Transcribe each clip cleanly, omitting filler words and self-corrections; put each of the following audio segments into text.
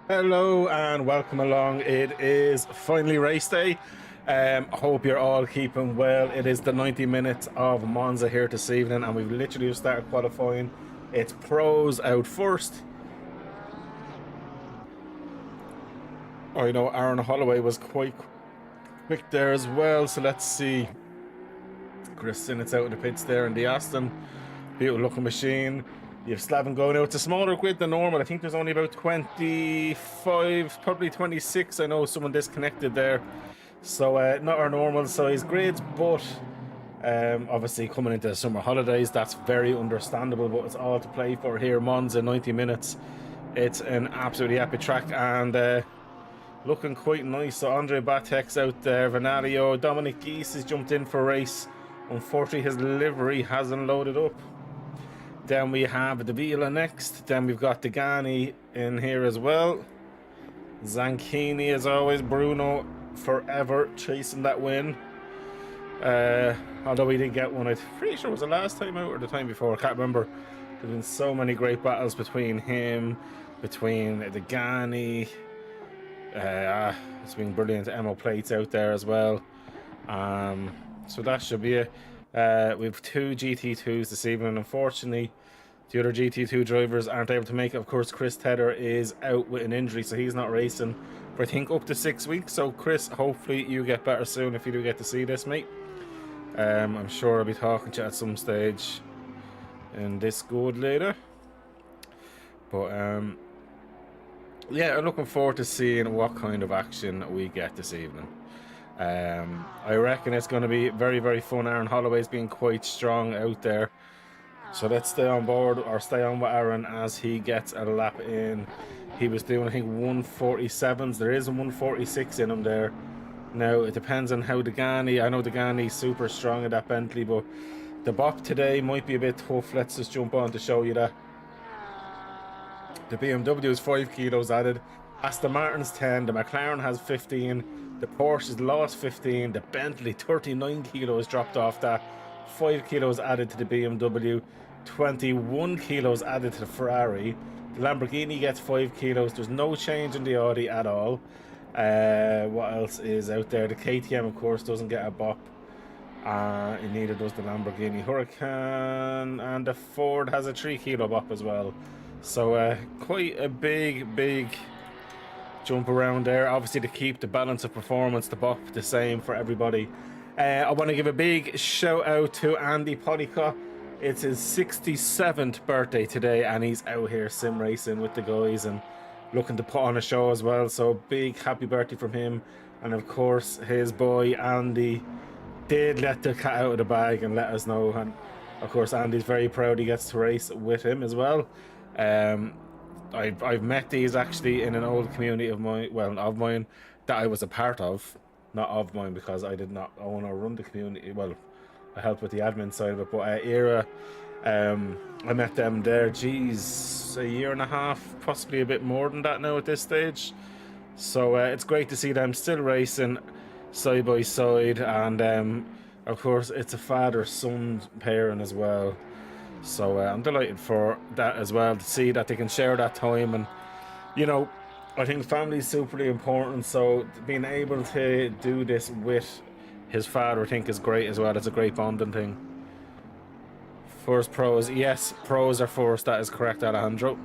Hello and welcome along. It is finally race day. I hope you're all keeping well. It is the 90 minutes of Monza here this evening, and we've literally just started qualifying. It's pros out first. I know Aaron Holloway was quite quick there as well, so let's see. Chris Sinnott's out in the pits there in the Aston. Beautiful looking machine. You have Slavin going out. It's a smaller grid than normal. I think there's only about 25, probably 26. I know someone disconnected there. So not our normal size grids, but obviously coming into the summer holidays, that's very understandable, but it's all to play for here. Monza, 90 minutes. It's an absolutely epic track and looking quite nice. So Andre Batek's out there, Venalio, Dominic Geese has jumped in for a race. Unfortunately, his livery hasn't loaded up. Then we have the Vila next. Then we've got Degani in here as well. Zanchini as always. Bruno forever chasing that win. Although he did get one, I'm pretty sure it was the last time out or the time before. I can't remember. There's been so many great battles between him, between Degani. It's been brilliant. Emo plates out there as well. So that should be it. We have two GT2s this evening. Unfortunately, the other GT2 drivers aren't able to make it. Of course, Chris Tedder is out with an injury, so he's not racing for I think up to 6 weeks. So Chris, hopefully you get better soon if you do get to see this, mate. I'm sure I'll be talking to you at some stage in this good later. But yeah, I'm looking forward to seeing what kind of action we get this evening. I reckon it's going to be very, very fun. Aaron Holloway's been quite strong out there, so let's stay on board or stay on with Aaron as he gets a lap in. He was doing I think 147s. There is a 146 in him there. Now it depends on how Degani, I know Degani's super strong at that Bentley, but the bop today might be a bit tough. Let's just jump on to show you that. The BMW is 5 kilos added, Aston Martin's 10, the McLaren has 15, the Porsche has lost 15, the Bentley 39 kilos dropped off that, 5 kilos added to the BMW, 21 kilos added to the Ferrari, the Lamborghini gets 5 kilos, there's no change in the Audi at all. What else is out there? The KTM of course doesn't get a bop, and neither does the Lamborghini Huracan, and the Ford has a 3 kilo bop as well. So quite a big jump around there, obviously to keep the balance of performance, the bop the same for everybody. I want to give a big shout out to Andy Polycott. It's his 67th birthday today and he's out here sim racing with the guys and looking to put on a show as well, so big happy birthday from him. And of course his boy Andy did let the cat out of the bag and let us know, and of course Andy's very proud he gets to race with him as well. I've met these actually in an old community of mine, well, of mine, that I was a part of. Not of mine because I did not own or run the community. Well, I helped with the admin side of it, but Era, I met them there, geez, a year and a half, possibly a bit more than that now at this stage. So it's great to see them still racing side by side, and of course it's a father-son pairing as well. So I'm delighted for that as well, to see that they can share that time. And you know, I think family is super important, so being able to do this with his father I think is great as well. It's a great bonding thing. First pros, yes, pros are first, that is correct, Alejandro.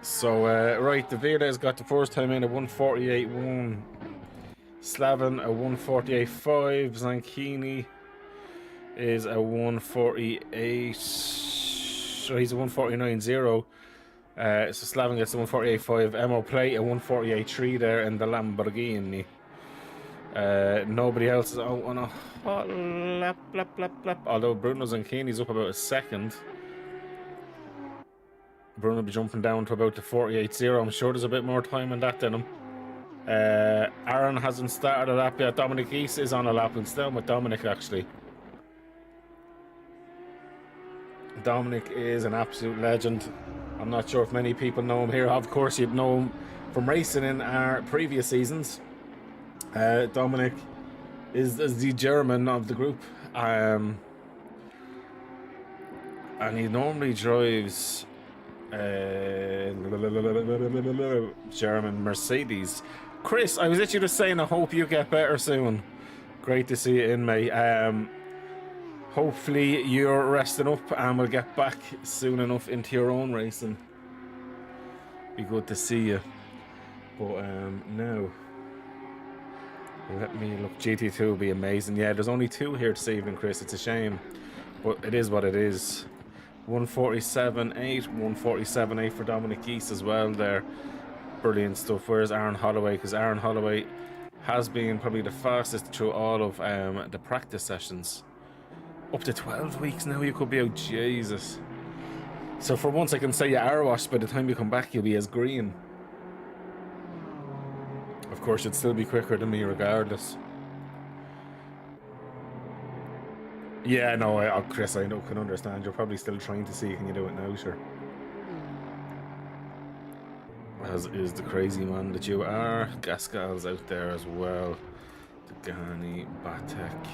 So right, the Vila has got the first time in a 148.1, Slavin a 148.5, Zanchini is a 148. So he's a 149.0. So Slaven gets a 148.5. Emo Plate a 148.3 there in the Lamborghini. Nobody else is out on a hot lap. Although Bruno Zanchini's up about a second. Bruno will be jumping down to about the 48.0. I'm sure there's a bit more time in that than him. Aaron hasn't started a lap yet. Dominic East is on a lap and still with Dominic actually. Dominic is an absolute legend. I'm not sure if many people know him here. Of course, you'd know him from racing in our previous seasons. Dominic is the German of the group. And he normally drives German Mercedes. Chris, I was literally just saying I hope you get better soon. Great to see you in, mate. Hopefully you're resting up and we'll get back soon enough into your own racing. Be good to see you. But now let me look. GT2 will be amazing. Yeah, there's only 2 here this evening, Chris. It's a shame, but it is what it is. 147.8, 147.8 for Dominic East as well there. Brilliant stuff. Where's Aaron Holloway? Because Aaron Holloway has been probably the fastest through all of the practice sessions. Up to 12 weeks now you could be out. Jesus. So for once I can say you are washed. By the time you come back you'll be as green. Of course you'd still be quicker than me regardless. Yeah, no, Chris, I can understand. You're probably still trying to see can you do it now, sure. As is the crazy man that you are. Gascal's out there as well. Degani, Batek.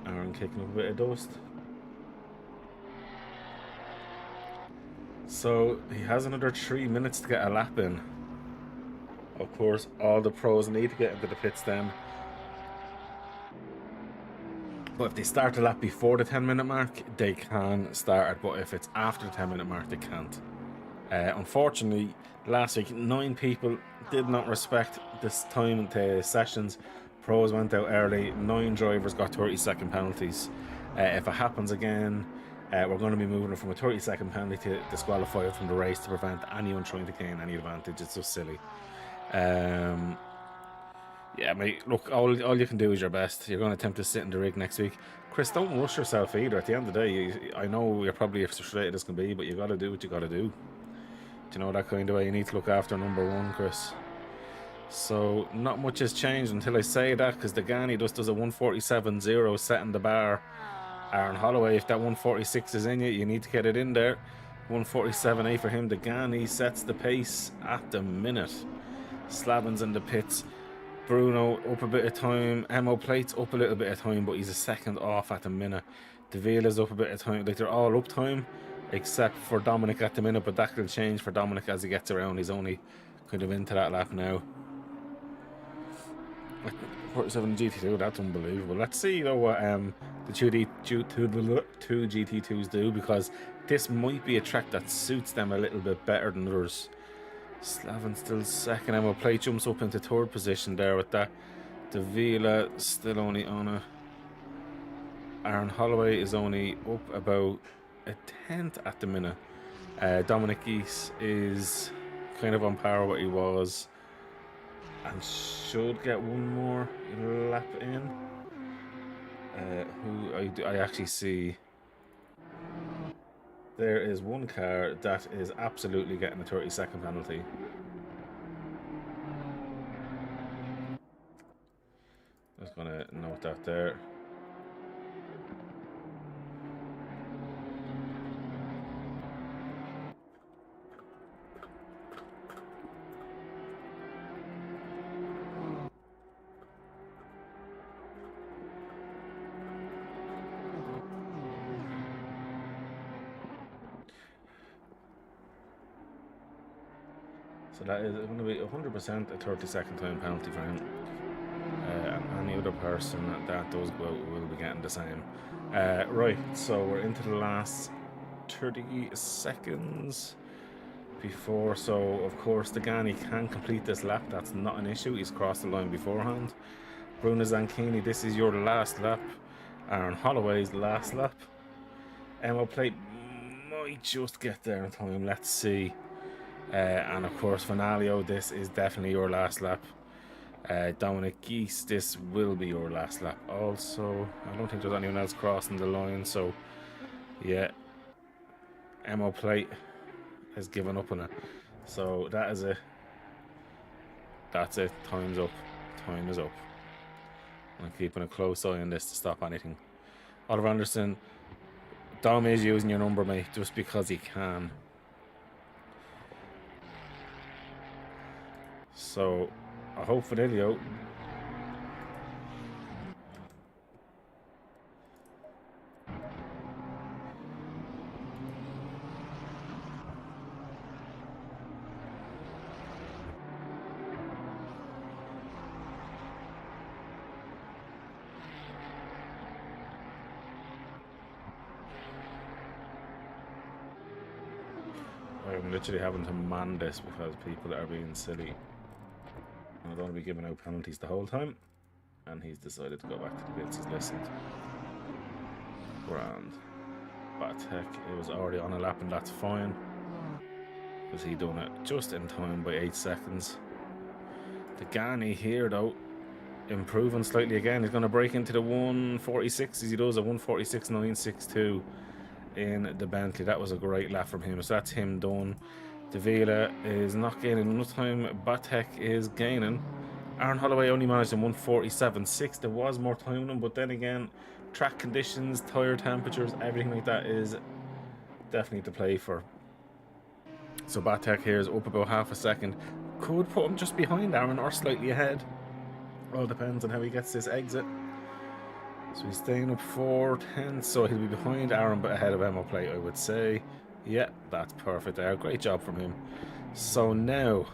Aaron kicking up a bit of dust. So he has another 3 minutes to get a lap in. Of course, all the pros need to get into the pits then. But if they start the lap before the 10-minute mark, they can start it. But if it's after the 10-minute mark, they can't. Unfortunately, last week, 9 people did not respect this time into sessions. Pros went out early. 9 drivers got 30-second penalties. If it happens again, we're going to be moving from a 30-second penalty to disqualify from the race to prevent anyone trying to gain any advantage. It's just silly. Yeah, mate, look, all you can do is your best. You're going to attempt to sit in the rig next week. Chris, don't rush yourself either. At the end of the day, I know you're probably as frustrated as can be, but you got to do what you got to do. Do you know that kind of way? You need to look after number 1, Chris. So, not much has changed until I say that, because Degani just does a 147.0 setting the bar. Aaron Holloway, if that 146 is in you, you need to get it in there. 147.8 for him. Degani sets the pace at the minute. Slavin's in the pits. Bruno up a bit of time. Emo Plate's up a little bit of time, but he's a second off at the minute. Davila's up a bit of time. Like, they're all up time, except for Dominic at the minute, but that will change for Dominic as he gets around. He's only kind of into that lap now. 47 GT2, that's unbelievable. Let's see though what the two GT2s do, because this might be a track that suits them a little bit better than others. Slaven still second. Emma Plate jumps up into 3rd position there with that. Davila still only on a. Aaron Holloway is only up about a 10th at the minute. Dominic East is kind of on par with what he was and should get one more lap in. Who I actually see. There is one car that is absolutely getting a 30-second penalty. Just going to note that there. So that is going to be 100% a 30-second time penalty for him. And any other person that does go out will be getting the same. Right, so we're into the last 30 seconds before. So, of course, Degani can complete this lap. That's not an issue. He's crossed the line beforehand. Bruno Zanchini, this is your last lap. Aaron Holloway's last lap. Emma Plate might just get there in time. Let's see. And of course, Finalio, this is definitely your last lap. Dominic Geese, this will be your last lap. Also, I don't think there's anyone else crossing the line. So, yeah. Emma Plate has given up on it. So, that is it. That's it. Time's up. Time is up. I'm keeping a close eye on this to stop anything. Oliver Anderson, Dom is using your number, mate, just because he can. So, I hope Fidelio. I'm literally having to man this because people are being silly. I don't want to be giving out penalties the whole time. And he's decided to go back to the bits he's listened. Grand. Batek, it was already on a lap and that's fine. Because he done it just in time by 8 seconds. Degani here though, improving slightly again. He's going to break into the 146 as he does a 146.962 in the Bentley. That was a great lap from him. So that's him done. Davila is not gaining enough time. Batek is gaining. Aaron Holloway only managed in 147.6. There was more time in him, but then again, track conditions, tyre temperatures, everything like that is definitely to play for. So Batek here is up about half a second. Could put him just behind Aaron or slightly ahead. All depends on how he gets this exit. So he's staying up 4 tenths, so he'll be behind Aaron but ahead of Emma Plate, I would say. Yeah, that's perfect there. Great job from him. So now,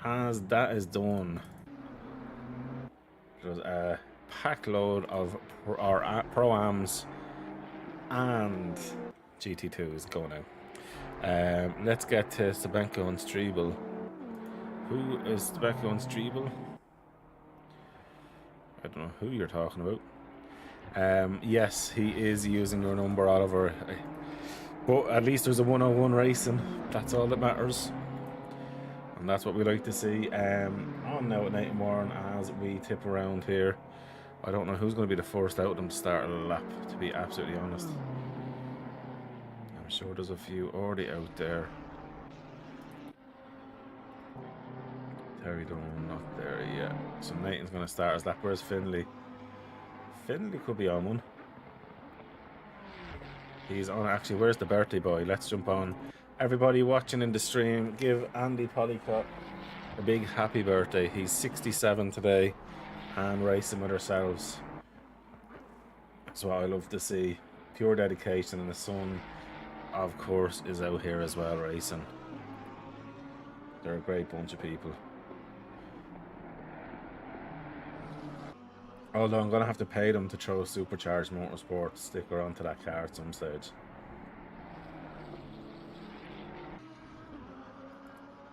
as that is done, there's a pack load of Pro-Ams and GT2s going out. Let's get to Stebenko and Striebel. Who is Stebenko and Striebel? I don't know who you're talking about. Yes, he is using your number, Oliver. But at least there's a 101 racing. That's all that matters. And that's what we like to see. On now at Nathan Warren as we tip around here. I don't know who's going to be the first out of them to start a lap, to be absolutely honest. I'm sure there's a few already out there. Terry Dunn not there yet. So Nathan's going to start his lap. Where's Finley? Finley could be on one. He's on, actually. Where's the birthday boy? Let's jump on. Everybody watching in the stream, give Andy Polycott a big happy birthday. He's 67 today and racing with ourselves. That's what I love to see. Pure dedication, and the son, of course, is out here as well racing. They're a great bunch of people. Although I'm going to have to pay them to throw Supercharged Motorsport sticker onto that car at some stage.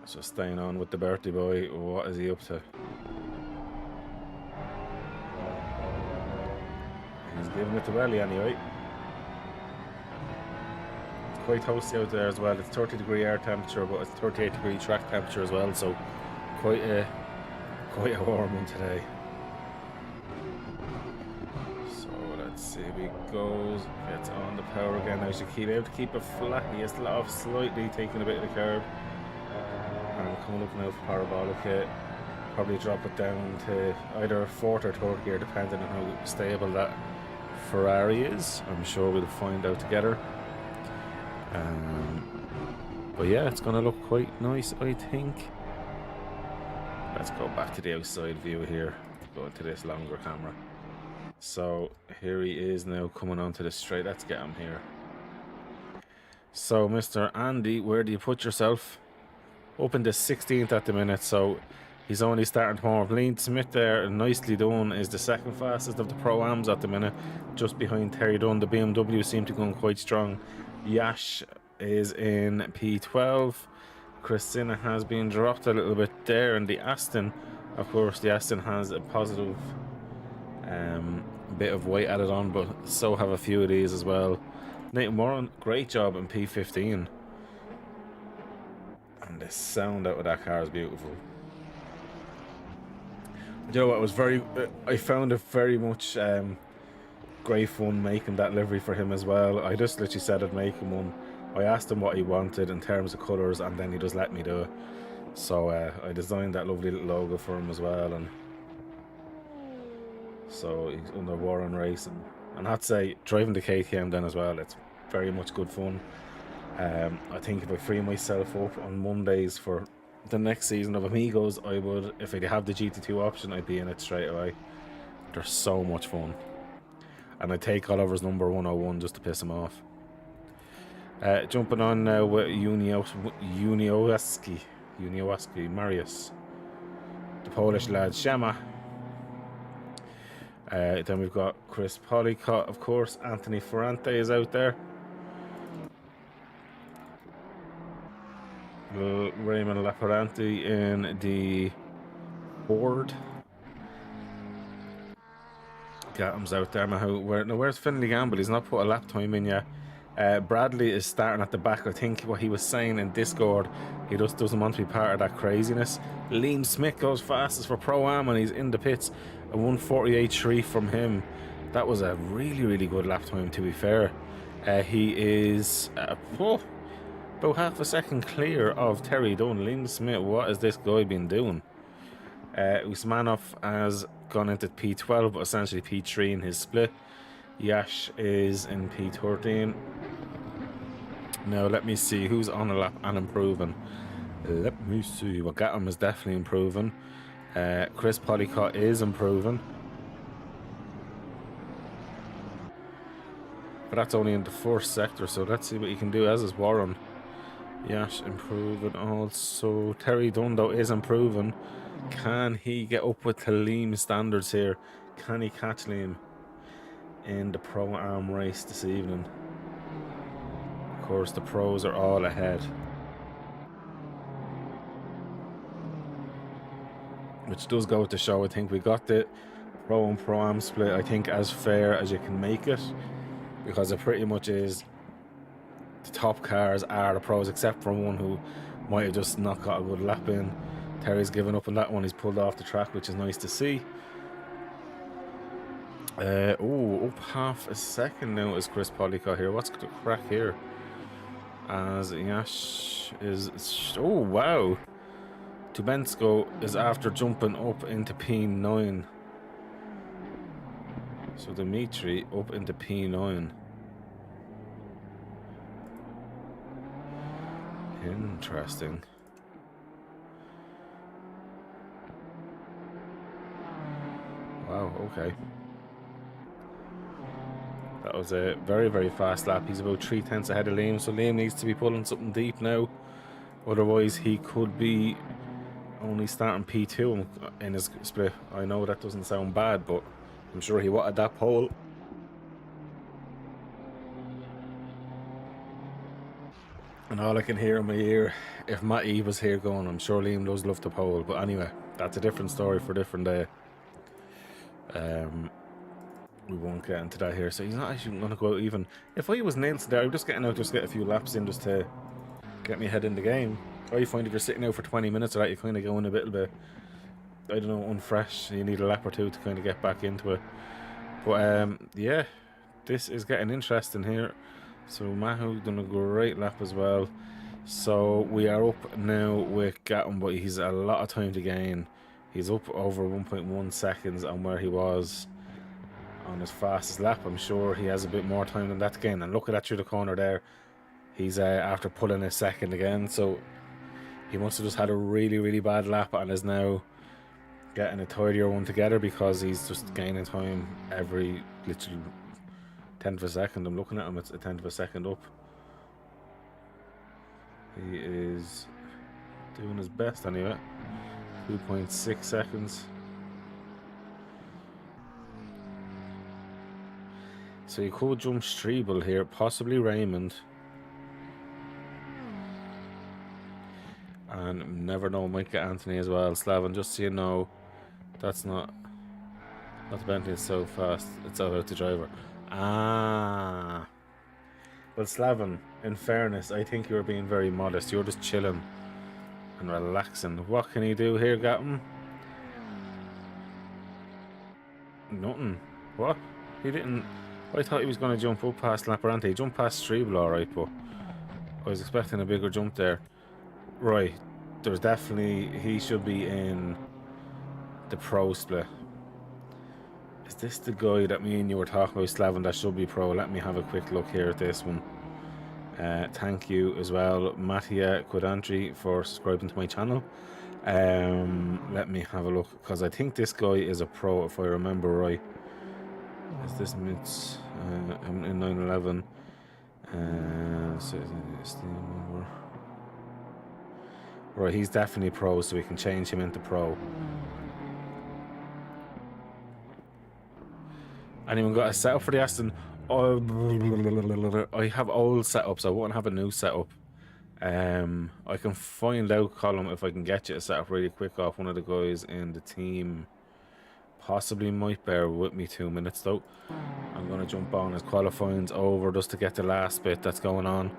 So staying on with the birthday boy, what is he up to? He's giving it to Welly anyway. It's quite toasty out there as well. It's 30-degree air temperature, but it's 38-degree track temperature as well, so quite a warm one today. See if he goes, gets on the power again. Now he should keep able to keep it flat. He has let off slightly, taking a bit of the curb. And coming up now for parabolic hit. Probably drop it down to either fourth or third gear, depending on how stable that Ferrari is. I'm sure we'll find out together. But yeah, it's going to look quite nice, I think. Let's go back to the outside view here. Go into this longer camera. So here he is now coming onto the straight. Let's get him here. So Mr. Andy, where do you put yourself? Up in the 16th at the minute, so he's only starting to warm up. Lean Smith there, nicely done, is the second fastest of the Pro-Ams at the minute, just behind Terry Dunn. The BMW seem to be going quite strong. Yash is in P12. Christina has been dropped a little bit there, and the Aston, Of course, the Aston has a positive bit of weight added on, but so have a few of these as well. Nathan Moran, great job in P15. And the sound out of that car is beautiful. You know what, it was very, I found it very much great fun making that livery for him as well. I just literally said I'd make him one. I asked him what he wanted in terms of colours, and then he just let me do it. So I designed that lovely little logo for him as well, and so he's under Warren Racing. And I'd say driving the KTM then as well, it's very much good fun. I think if I free myself up on Mondays for the next season of Amigos, I would, if I have the GT2 option, I'd be in it straight away. They're so much fun. And I take Oliver's number 101 just to piss him off. Jumping on now with Uniowaski Marius, the Polish lad Shama. Then we've got Chris Polycott, of course. Anthony Ferrante is out there. Raymond Laparante in the board. Gatham's out there. Where's Finley Gamble? He's not put a lap time in yet. Bradley is starting at the back. I think what he was saying in Discord, he just doesn't want to be part of that craziness. Liam Smith goes fastest for Pro-Am and he's in the pits. A 1:48.3 from him. That was a really, really good lap time, to be fair. He is about half a second clear of Terry Dunn. Liam Smith, what has this guy been doing? Usmanov has gone into P12, but essentially P3 in his split. Yash is in P13. Now let me see who's on a lap and improving. Let me see. Well, Gattam is definitely improving. Chris Polycott is improving. But that's only in the first sector, so let's see what he can do, as is Warren. Yash improving also. Terry Dundo is improving. Can he get up with Liam standards here? Can he catch Liam in the Pro-Am race this evening? Of course, the pros are all ahead, which does go to show, I think we got the Pro and Pro-Am split, I think, as fair as you can make it, because it pretty much is. The top cars are the pros, except for one who might have just not got a good lap in. Terry's given up on that one. He's pulled off the track, which is nice to see. Up half a second now is Chris Polycott here. What's the crack here? As Yash is... Oh, wow. Tubensko is after jumping up into P9. So Dimitri up into P9. Interesting. Wow, okay. That was a very, very fast lap. He's about 3/10 ahead of Liam, so Liam needs to be pulling something deep now. Otherwise, he could be only starting P2 in his split. I know that doesn't sound bad, but I'm sure he wanted that pole. And all I can hear in my ear, if Matty was here going, I'm sure Liam does love the pole. But anyway, that's a different story for a different day. We won't get into that here. So he's not actually going to go out even. If I was Nielsen there, I'm just getting out, just get a few laps in just to get me ahead in the game. Or you find if you're sitting out for 20 minutes or that, you kind of go in a bit, I don't know, unfresh. You need a lap or two to kind of get back into it. But yeah, this is getting interesting here. So Mahu done a great lap as well. So we are up now with Gatton, but he's a lot of time to gain. He's up over 1.1 seconds on where he was on his fastest lap. I'm sure he has a bit more time than that to gain. And look at that through the corner there. He's after pulling a second again. So he must have just had a really, really bad lap and is now getting a tidier one together, because he's just gaining time every literally 10th of a second. I'm looking at him, it's a 10th of a second up. He is doing his best anyway. 2.6 seconds. So you could jump Strebel here, possibly Raymond. And never know, might get Anthony as well. Slaven, just so you know, That's not the Bentley is so fast. It's all about the driver. Ah. Well, Slaven, in fairness, I think you're being very modest. You're just chilling and relaxing. What can he do here, Gatton? Nothing. What? He didn't. I thought he was going to jump up past Laparante. He jumped past Strebel, alright, but I was expecting a bigger jump there. Right. There's definitely. He should be in the pro split. Is this the guy that me and you were talking about, Slaven, that should be pro? Let me have a quick look here at this one. Thank you as well, Mattia Quadantri, for subscribing to my channel. Let me have a look, because I think this guy is a pro, if I remember right. Is this Mitz in 911? Right, he's definitely pro, so we can change him into pro. Anyone got a setup for the Aston? Oh, I have old setups. I won't have a new setup. I can find out, Colin, if I can get you a setup really quick off one of the guys in the team. Possibly might bear with me 2 minutes though. I'm going to jump on as qualifying's over just to get the last bit that's going on.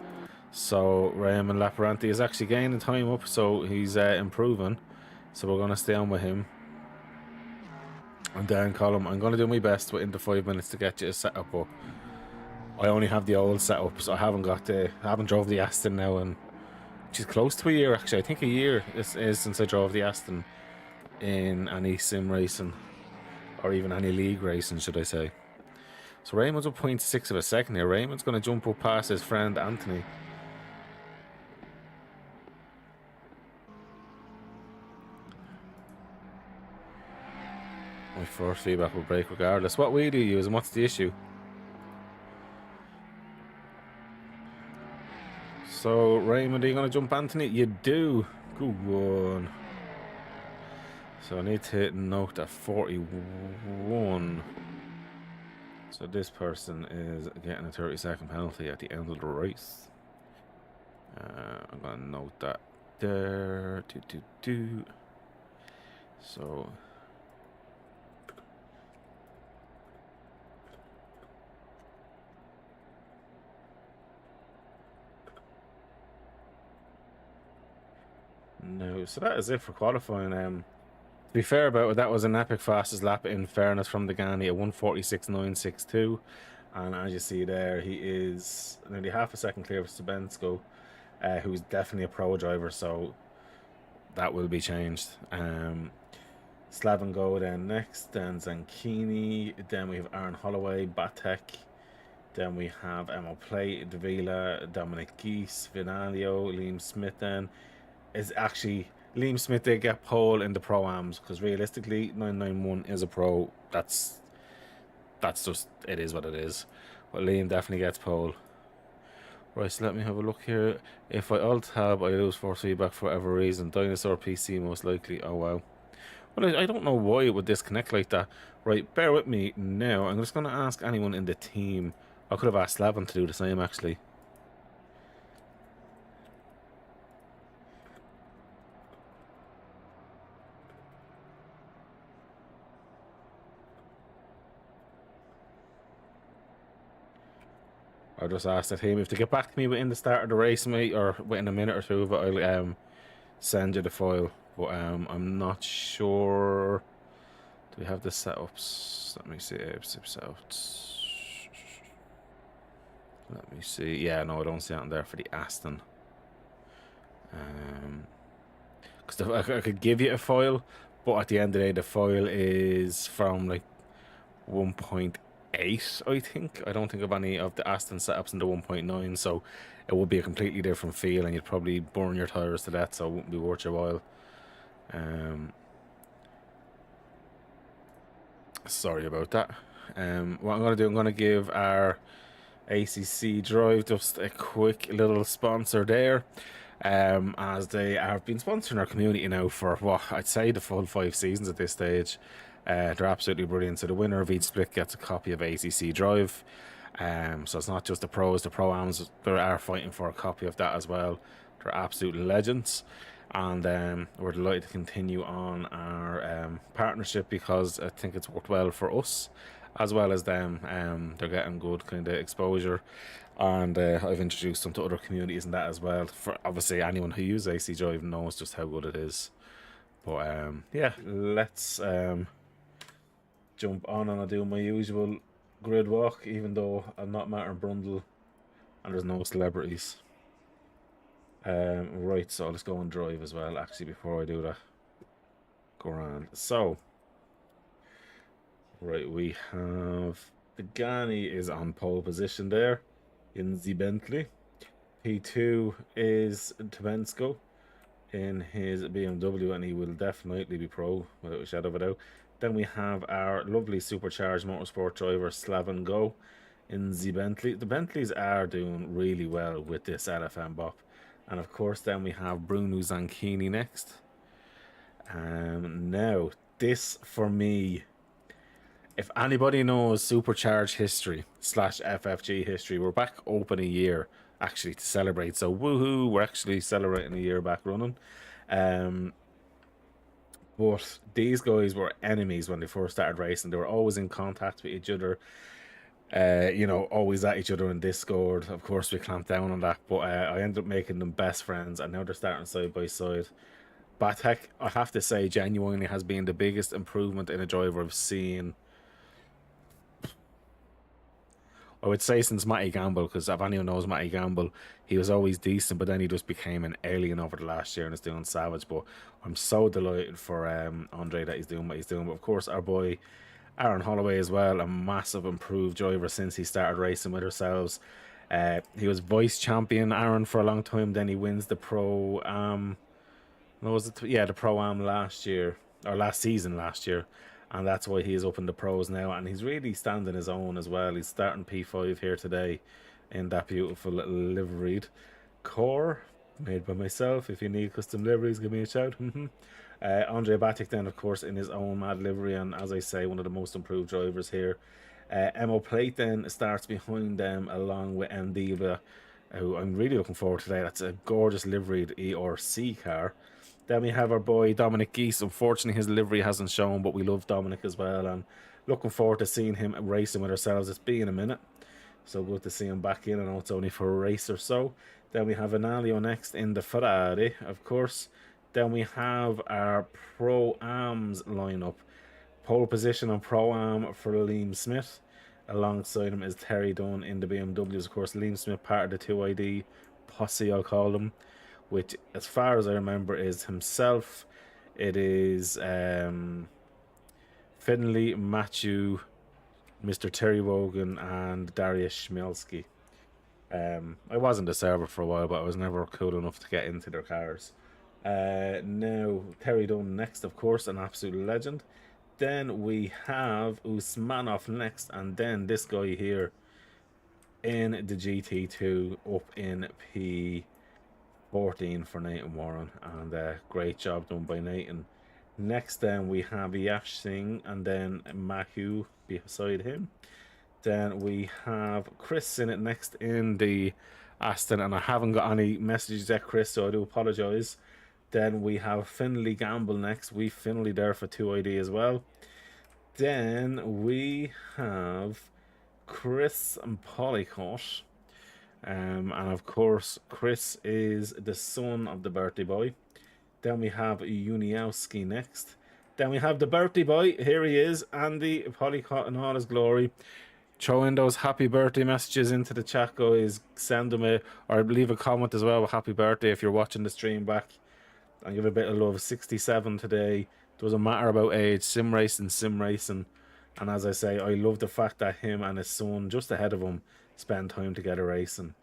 So Raymond Laparante is actually gaining time up, so he's improving. So we're going to stay on with him. And then, Colin, I'm going to do my best within the 5 minutes to get you a setup, but I only have the old setup, so I haven't drove the Aston now, and which is close to a year actually. I think a year is since I drove the Aston in any sim racing, or even any league racing, should I say. So Raymond's up 0.6 of a second here. Raymond's going to jump up past his friend Anthony. My first feedback will break regardless. What wheel do you use and what's the issue? So, Raymond, are you going to jump Anthony? You do. Good one. So I need to hit note at 41. So this person is getting a 30-second penalty at the end of the race. I'm going to note that there. So... No, so that is it for qualifying. To be fair about it, that was an epic fastest lap in fairness from the Ghani at 1:46.962, and as you see there, he is nearly half a second clear of Sabensko, who's definitely a pro driver, so that will be changed. Slaven go then next, then Zankini, then we have Aaron Holloway, Batek, then we have Emil Plate, Davila, Dominic Geese, Vinalio, Liam Smith then. Is actually Liam Smith did get pole in the pro-ams, because realistically 991 is a pro. That's just, it is what it is, but Liam definitely gets pole. Right, so let me have a look here. If I alt tab, I lose force feedback for whatever reason. Dinosaur PC most likely. Oh wow. Well, I don't know why it would disconnect like that. Right, bear with me now. I'm just going to ask anyone in the team. I could have asked Slaven to do the same actually. I just asked the team if they get back to me within the start of the race, mate, or within a minute or two of it, I'll send you the file. But I'm not sure. Do we have the setups? Let me see. Setups. Let me see. Yeah, no, I don't see it there for the Aston. Because I could give you a file, but at the end of the day, the file is from like 1.8, I think. I don't think of any of the Aston setups in the 1.9, so it would be a completely different feel, and you'd probably burn your tires to death, so it wouldn't be worth your while. Sorry about that. What I'm going to do, I'm going to give our ACC Drive just a quick little sponsor there, as they have been sponsoring our community now for what I'd say the full 5 seasons at this stage. They're absolutely brilliant. So the winner of each split gets a copy of ACC Drive. So it's not just the pros, the pro-ams, they are fighting for a copy of that as well. They're absolute legends. and we're delighted to continue on our partnership, because I think it's worked well for us as well as them. They're getting good kind of exposure, and I've introduced them to other communities and that as well. For obviously anyone who uses AC Drive knows just how good it is. But yeah, let's jump on, and I'll do my usual grid walk, even though I'm not Martin Brundle and there's no celebrities. Right, so let's go and drive as well, actually, before I do that. Grand. So, right, we have the Ghani is on pole position there in the Bentley. P2 is Tabensko in his BMW, and he will definitely be pro, without a shadow of a doubt. Then we have our lovely supercharged motorsport driver Slaven Go in the Bentley. The Bentleys are doing really well with this LFM bop. And of course, then we have Bruno Zanchini next. Now, this for me, if anybody knows supercharged history / FFG history, we're back open a year actually to celebrate. So woohoo, we're actually celebrating a year back running. But these guys were enemies when they first started racing. They were always in contact with each other. You know, always at each other in Discord. Of course, we clamped down on that, but I ended up making them best friends, and now they're starting side by side. Batek, I have to say, genuinely has been the biggest improvement in a driver I've seen, I would say, since Matty Gamble, because if anyone knows Matty Gamble, he was always decent, but then he just became an alien over the last year and is doing savage. But I'm so delighted for Andre that he's doing what he's doing. But of course, our boy Aaron Holloway as well, a massive improved driver since he started racing with ourselves. He was vice champion, Aaron, for a long time. Then he wins the pro what was it? Yeah, the pro-am last year, or last season last year, and that's why he is up in the pros now, and he's really standing his own as well. He's starting P5 here today in that beautiful little liveried core made by myself. If you need custom liveries, give me a shout. Andre Batic then, of course, in his own mad livery, and as I say, one of the most improved drivers here. Mo Plate then starts behind them along with M Diva, who I'm really looking forward to today. That's a gorgeous liveried ERC car. Then we have our boy Dominic Geese. Unfortunately, his livery hasn't shown, but we love Dominic as well, and looking forward to seeing him racing with ourselves. It's been a minute, so good to see him back in. I know it's only for a race or so. Then we have Analio next in the Ferrari, of course. Then we have our Pro-Ams lineup. Pole position on Pro-Am for Liam Smith. Alongside him is Terry Dunn in the BMWs. Of course, Liam Smith, part of the 2ID posse, I'll call them, which, as far as I remember, is himself. It is Finley, Matthew, Mr. Terry Wogan, and Darius Schmielski. I wasn't a server for a while, but I was never cool enough to get into their cars. Now, Terry Dunn next, of course, an absolute legend. Then we have Usmanov next, and then this guy here in the GT2 up in P14 for Nathan Warren, and great job done by Nathan. Next then we have Yash Singh, and then Mahu beside him. Then we have Chris in it next in the Aston, and I haven't got any messages yet, Chris, so I do apologise. Then we have Finley Gamble next. We Finley there for 2ID as well. Then we have Chris and Polycott. And of course, Chris is the son of the birthday boy. Then we have Uniowski next. Then we have the birthday boy. Here he is, Andy Polycott in all his glory. Throw in those happy birthday messages into the chat, guys. Send them or leave a comment as well with happy birthday if you're watching the stream back. And give a bit of love. 67 today. Doesn't matter about age. Sim racing. And as I say, I love the fact that him and his son, just ahead of him, spend time together racing.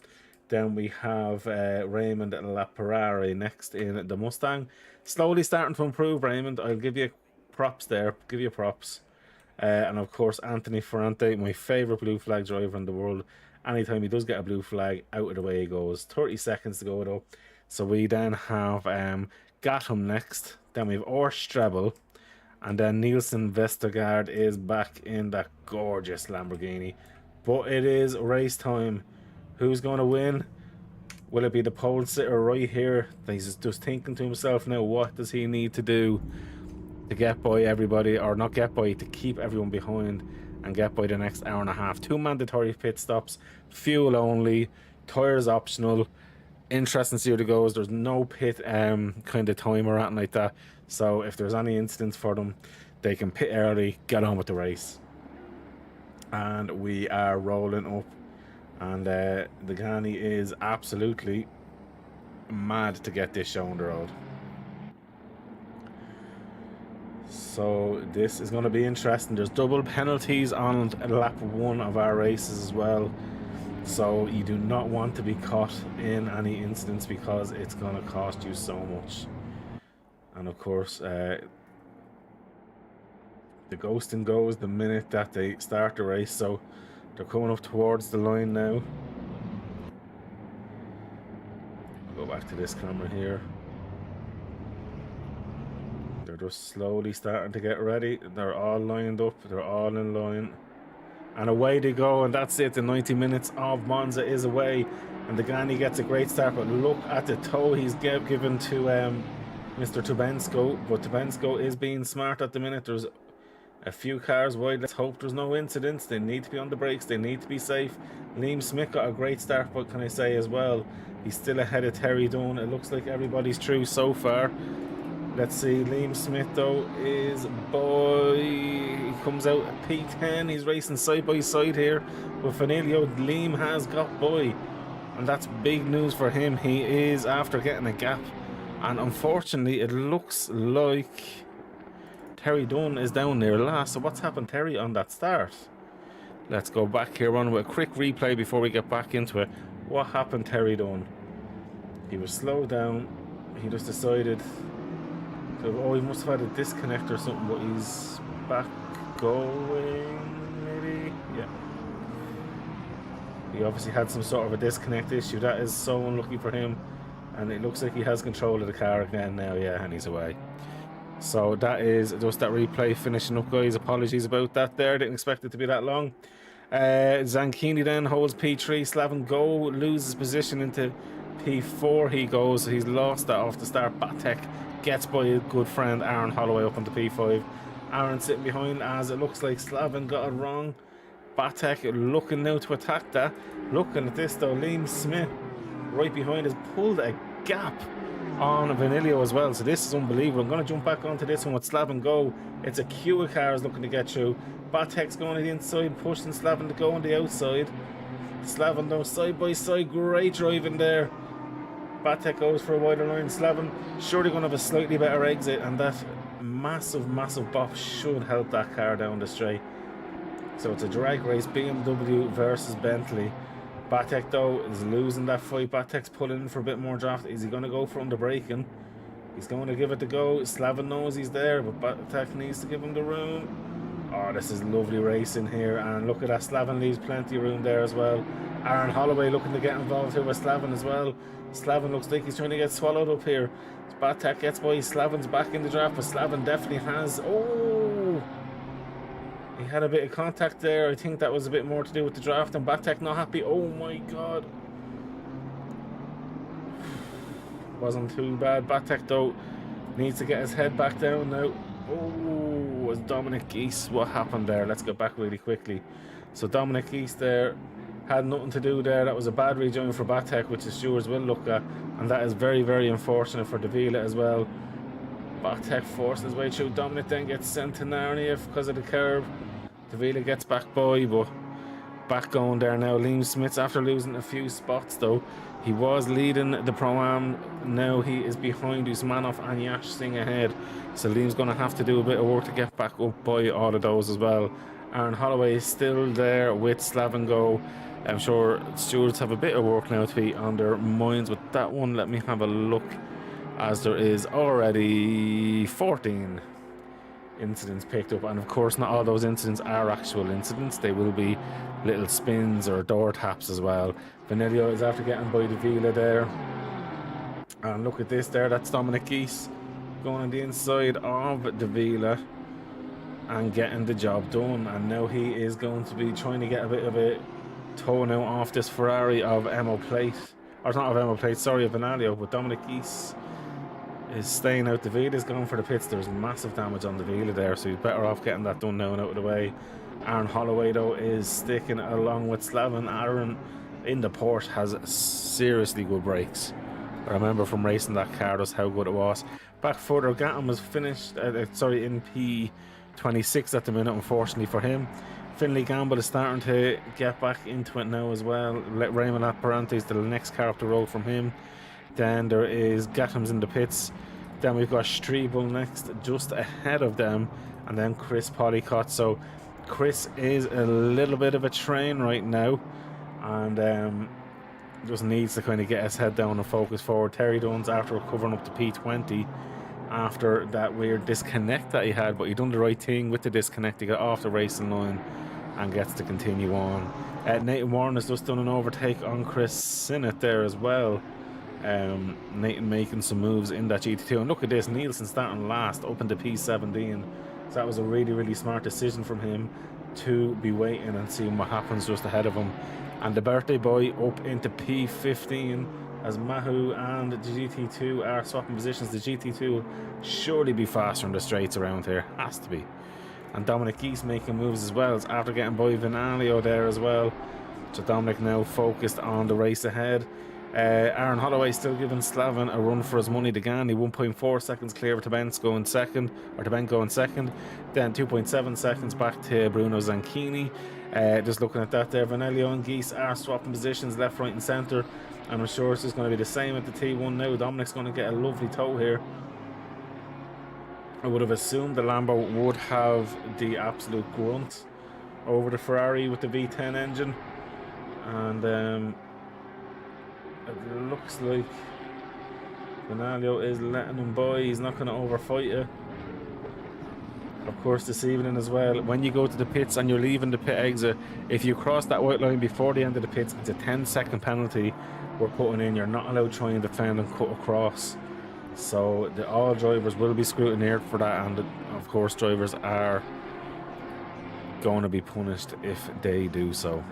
Then we have Raymond Laparare next in the Mustang. Slowly starting to improve, Raymond. I'll give you props there. Give you props. And of course, Anthony Ferrante, my favourite blue flag driver in the world. Anytime he does get a blue flag, out of the way he goes. 30 seconds to go, though. So we then have Gatham next. Then we have Orstrebel. And then Nielsen Vestergaard is back in that gorgeous Lamborghini. But it is race time. Who's going to win? Will it be the pole sitter right here? He's just thinking to himself now, what does he need to do to get by everybody, or not get by, to keep everyone behind and get by the next hour and a half. 2 mandatory pit stops, fuel only, tyres optional. Interesting to see how it goes. There's no pit kind of time or anything like that, so if there's any incidents for them, they can pit early, get on with the race. And we are rolling up, and the Gani is absolutely mad to get this show on the road. So this is going to be interesting. There's double penalties on lap 1 of our races as well, so you do not want to be caught in any incidents because it's going to cost you so much. And of course the ghosting goes the minute that they start the race, so they're coming up towards the line now. I'll go back to this camera here. They're just slowly starting to get ready. They're all lined up. They're all in line. And away they go, and that's it. The 90 minutes of Monza is away. And the Gani gets a great start, but look at the tow he's given to Mr. Tubensko. But Tubensko is being smart at the minute. There's a few cars wide. Let's hope there's no incidents. They need to be on the brakes. They need to be safe. Liam Smith got a great start, but can I say as well, he's still ahead of Terry Dunn. It looks like everybody's through so far. Let's see, Liam Smith though is by, he comes out at P10, he's racing side by side here with Fanilio. Liam has got by, and that's big news for him. He is after getting a gap, and unfortunately it looks like Terry Dunn is down there last. So what's happened, Terry, on that start? Let's go back here on with a quick replay before we get back into it. What happened, Terry Dunn? He was slowed down, he just decided, oh, he must have had a disconnect or something, but he's back going, maybe? Yeah. He obviously had some sort of a disconnect issue. That is so unlucky for him. And it looks like he has control of the car again now, yeah, and he's away. So that is just that replay finishing up, guys. Apologies about that there. Didn't expect it to be that long. Zanchini then holds P3. Slaven Go loses position into P4. He goes. He's lost that off the start. Batek gets by a good friend Aaron Holloway up onto P5. Aaron sitting behind as it looks like Slaven got it wrong. Batek looking now to attack that. Looking at this though, Liam Smith right behind has pulled a gap on Vanilio as well, so this is unbelievable. I'm going to jump back onto this one with Slaven Go. It's a queue of cars looking to get through. Batek's going to the inside, pushing Slaven to go on the outside. Slaven though side by side, great driving there. Batek goes for a wider line. Slaven surely going to have a slightly better exit, and that massive bop should help that car down the straight. So it's a drag race, BMW versus Bentley. Batek though is losing that fight. Batek's pulling in for a bit more draft. Is he going to go for underbraking? He's going to give it the go. Slaven knows he's there, but Batek needs to give him the room. Oh, this is lovely racing here, and look at that. Slaven leaves plenty of room there as well. Aaron Holloway looking to get involved here with Slaven as well. Slaven looks like he's trying to get swallowed up here. Batek gets by. Slaven's back in the draft, but Slaven definitely has. Oh! He had a bit of contact there. I think that was a bit more to do with the draft, and Batek not happy. Oh my god. Wasn't too bad. Batek though needs to get his head back down now. Oh, was Dominic Geese. What happened there? Let's go back really quickly. So Dominic Geese there had nothing to do there. That was a bad rejoin for Batek, which the stewards will look at, and that is very unfortunate for Davila as well. Batek forced his way through. Dominic then gets sent to Narnia because of the curb. Davila gets back by, but back going there now. Liam Smith's after losing a few spots though. He was leading the Pro-Am. Now he is behind Usmanov and Yash Singh ahead. So Liam's going to have to do a bit of work to get back up by all of those as well. Aaron Holloway is still there with Slaven Go. I'm sure stewards have a bit of work now to be on their minds with that one. Let me have a look, as there is already 14 incidents picked up, and of course not all those incidents are actual incidents. They will be little spins or door taps as well. Vanilio is after getting by Davila there, and look at this there, that's Dominic Geese going on the inside of Davila and getting the job done. And now he is going to be trying to get a bit of a tow now off this Ferrari of Emo plate, or not of Emma Plate, sorry, of Vinalio, but Dominic Geese is staying out. The Vila's going for the pits. There's massive damage on the Vila there, so he's better off getting that done now and out of the way. Aaron Holloway, though, is sticking along with Slaven. Aaron in the port has seriously good brakes. I remember from racing that car just how good it was. Back further, Gatton was finished, in P26 at the minute, unfortunately for him. Finlay Gamble is starting to get back into it now as well. Raymond Laparante is the next car up the road from him. Then there is Gatham's in the pits. Then we've got Strebel next, just ahead of them. And then Chris Polycott. So Chris is a little bit of a train right now. And just needs to kind of get his head down and focus forward. Terry Dunn's after recovering up to P20 after that weird disconnect that he had. But he done the right thing with the disconnect. He got off the racing line and gets to continue on. Nathan Warren has just done an overtake on Chris Sinnott there as well. Nathan making some moves in that GT2, and look at this, Nielsen starting last up into P17, so that was a really, really smart decision from him to be waiting and seeing what happens just ahead of him. And the birthday boy up into P15 as Mahu and the GT2 are swapping positions. The GT2 will surely be faster in the straights around here, has to be. And Dominic Geese making moves as well, as after getting by Vinalio there as well. So Dominic now focused on the race ahead. Aaron Holloway still giving Slaven a run for his money. The Gandhi 1.4 seconds clear to Bent going second, or to Bent going second. Then 2.7 seconds back to Bruno Zanchini. Just looking at that there, Vinalio and Geese are swapping positions left, right and centre. And I'm sure this is going to be the same at the T1 now. Dominic's going to get a lovely tow here. I would have assumed the Lambo would have the absolute grunt over the Ferrari with the V10 engine. And it looks like Vinalio is letting him by. He's not going to overfight you. Of course, this evening as well, when you go to the pits and you're leaving the pit exit, if you cross that white line before the end of the pits, it's a 10-second penalty we're putting in. You're not allowed to try and defend and cut across. So all drivers will be scrutineered for that, and of course drivers are going to be punished if they do so.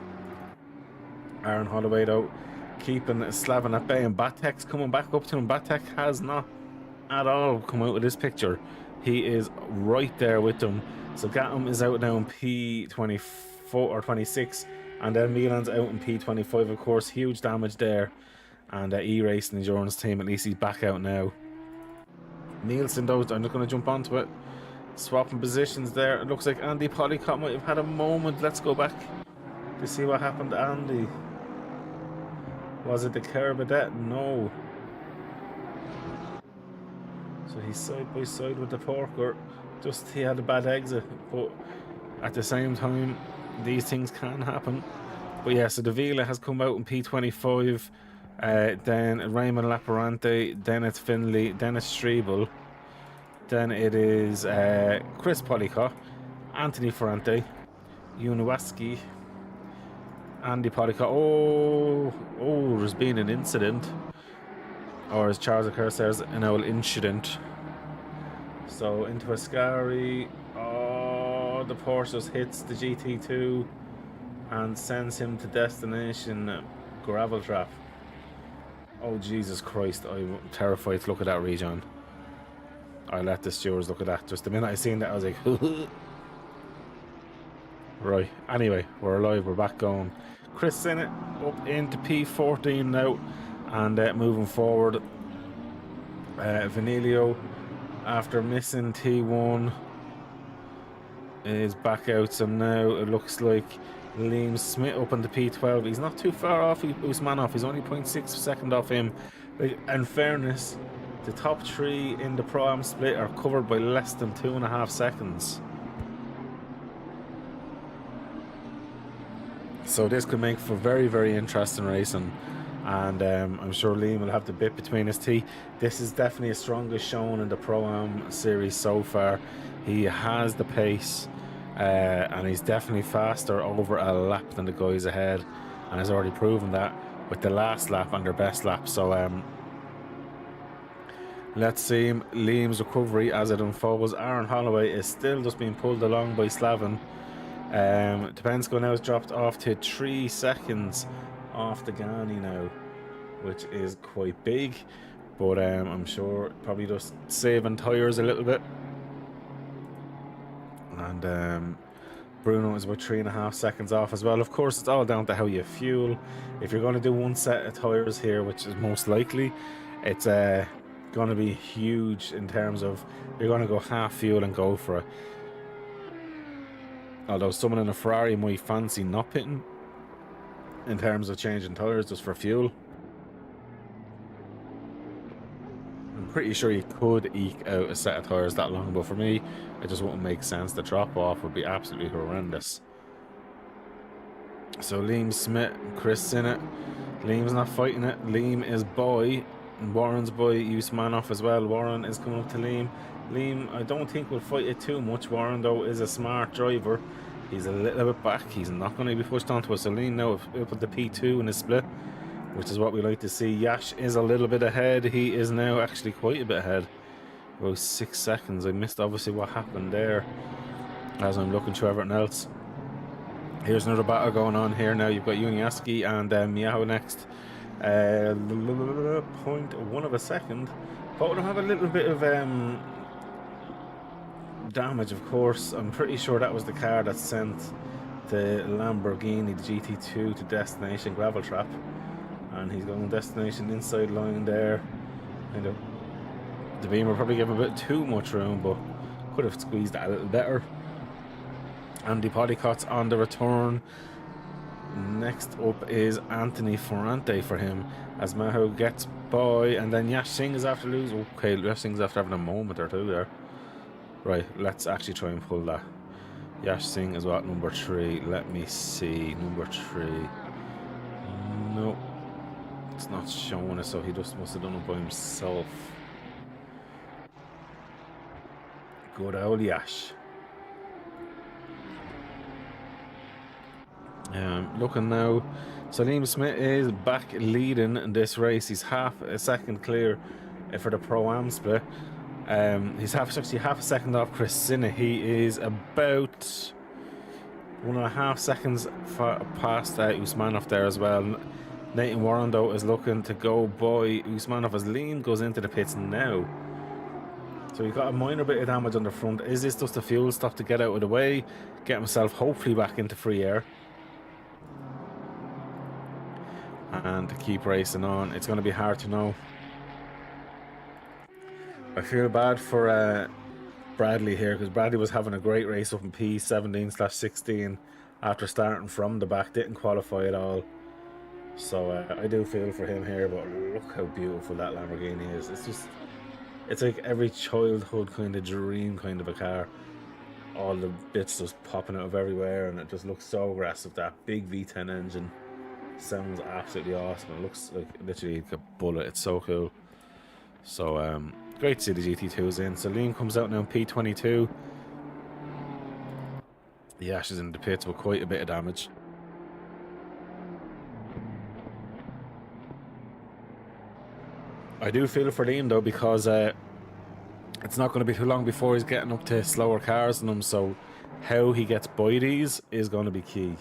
Aaron Holloway, though, keeping Slaven at bay, and Batek's coming back up to him. Batek has not at all come out of this picture. He is right there with them. So Gattam is out now in P24 or 26, and then Milan's out in P25. Of course, huge damage there. And E-Racing Endurance Team, at least he's back out now. Nielsen, though, I'm just going to jump onto it. Swapping positions there. It looks like Andy Polycott might have had a moment. Let's go back to see what happened to Andy. Was it the Carbadette? No. So he's side by side with the Porker. Just he had a bad exit, but at the same time, these things can happen. But yeah, so the Vila has come out in P25. Then Raymond Laparante, then it's Finlay, then it's Strebel, then it is Chris Polycott, Anthony Ferrante, Unawaski, Andy Polycott. Oh, there's been an incident, or as Charles Leclerc says, an old incident. So into Ascari. Oh, the Porsche just hits the GT2 and sends him to destination gravel trap. Oh, Jesus Christ, I'm terrified to look at that region. I let the stewards look at that. Just the minute I seen that, I was like, right, anyway, we're alive, we're back going. Chris Sinnott up into P14 now, and moving forward. Vinalio, after missing T1, is back out, so now it looks like Liam Smith up on the P12. He's not too far off Usmanov. He's only 0.6 second off him. But in fairness, the top three in the Pro-Am split are covered by less than 2.5 seconds. So this could make for very, very interesting racing. And I'm sure Liam will have the bit between his teeth. This is definitely his strongest showing in the Pro-Am series so far. He has the pace. And he's definitely faster over a lap than the guys ahead, and has already proven that with the last lap on their best lap. So let's see Liam's recovery as it unfolds. Aaron Holloway is still just being pulled along by Slaven. Tepensco now has dropped off to 3 seconds off the Ghani now, which is quite big. But I'm sure probably just saving tyres a little bit. And Bruno is about 3.5 seconds off as well. Of course, it's all down to how you fuel. If you're going to do one set of tyres here, which is most likely, it's going to be huge in terms of you're going to go half fuel and go for it. Although someone in a Ferrari might fancy not pitting in terms of changing tyres just for fuel. I'm pretty sure you could eke out a set of tyres that long, but for me, it just wouldn't make sense. The drop off would be absolutely horrendous. So Liam Smith, Chris in it. Liam's not fighting it. Liam is by. Warren's by Usmanov as well. Warren is coming up to Liam. Liam, I don't think will fight it too much. Warren, though, is a smart driver. He's a little bit back. He's not going to be pushed onto us. So Liam now up at the P2 in the split, which is what we like to see. Yash is a little bit ahead. He is now actually quite a bit ahead. About 6 seconds. I missed obviously what happened there as I'm looking through everything else. Here's another battle going on here now. You've got Uniaski and Miao next. 0.1 of a second. But we'll have a little bit of damage, of course. I'm pretty sure that was the car that sent the Lamborghini, the GT2, to destination gravel trap. And he's going destination inside line there. Kind of, the Beamer probably gave him a bit too much room, but could have squeezed that a little better. Andy Poddicott's on the return. Next up is Anthony Ferrante for him as Maho gets by, and then Yash Singh is after losing. Okay, Yash Singh's after having a moment or two there. Right, let's actually try and pull that. Yash Singh is what, number 3? Let me see, number 3. No, it's not showing us, so he just must have done it by himself. Good old Yash. Looking now, so Liam Smith is back leading in this race. He's half a second clear for the Pro-Am split. He's actually half a second off Chris Sinner. He is about 1.5 seconds past Usmanov there as well. Nathan Warren, though, is looking to go by Usmanov as Liam goes into the pits now. So he's got a minor bit of damage on the front. Is this just a fuel stop to get out of the way, get himself hopefully back into free air, and to keep racing on? It's going to be hard to know. I feel bad for Bradley here, because Bradley was having a great race up in P17/16 after starting from the back, didn't qualify at all. So I do feel for him here, but look how beautiful that Lamborghini is. It's like every childhood kind of dream kind of a car. All the bits just popping out of everywhere, and it just looks so aggressive. That big V10 engine sounds absolutely awesome. It looks like literally like a bullet. It's so cool. So great to see the GT2s in. So Liam comes out now in P22. The Ash is in the pits with quite a bit of damage. I do feel for Liam though, because it's not going to be too long before he's getting up to slower cars than him, so how he gets by these is going to be key.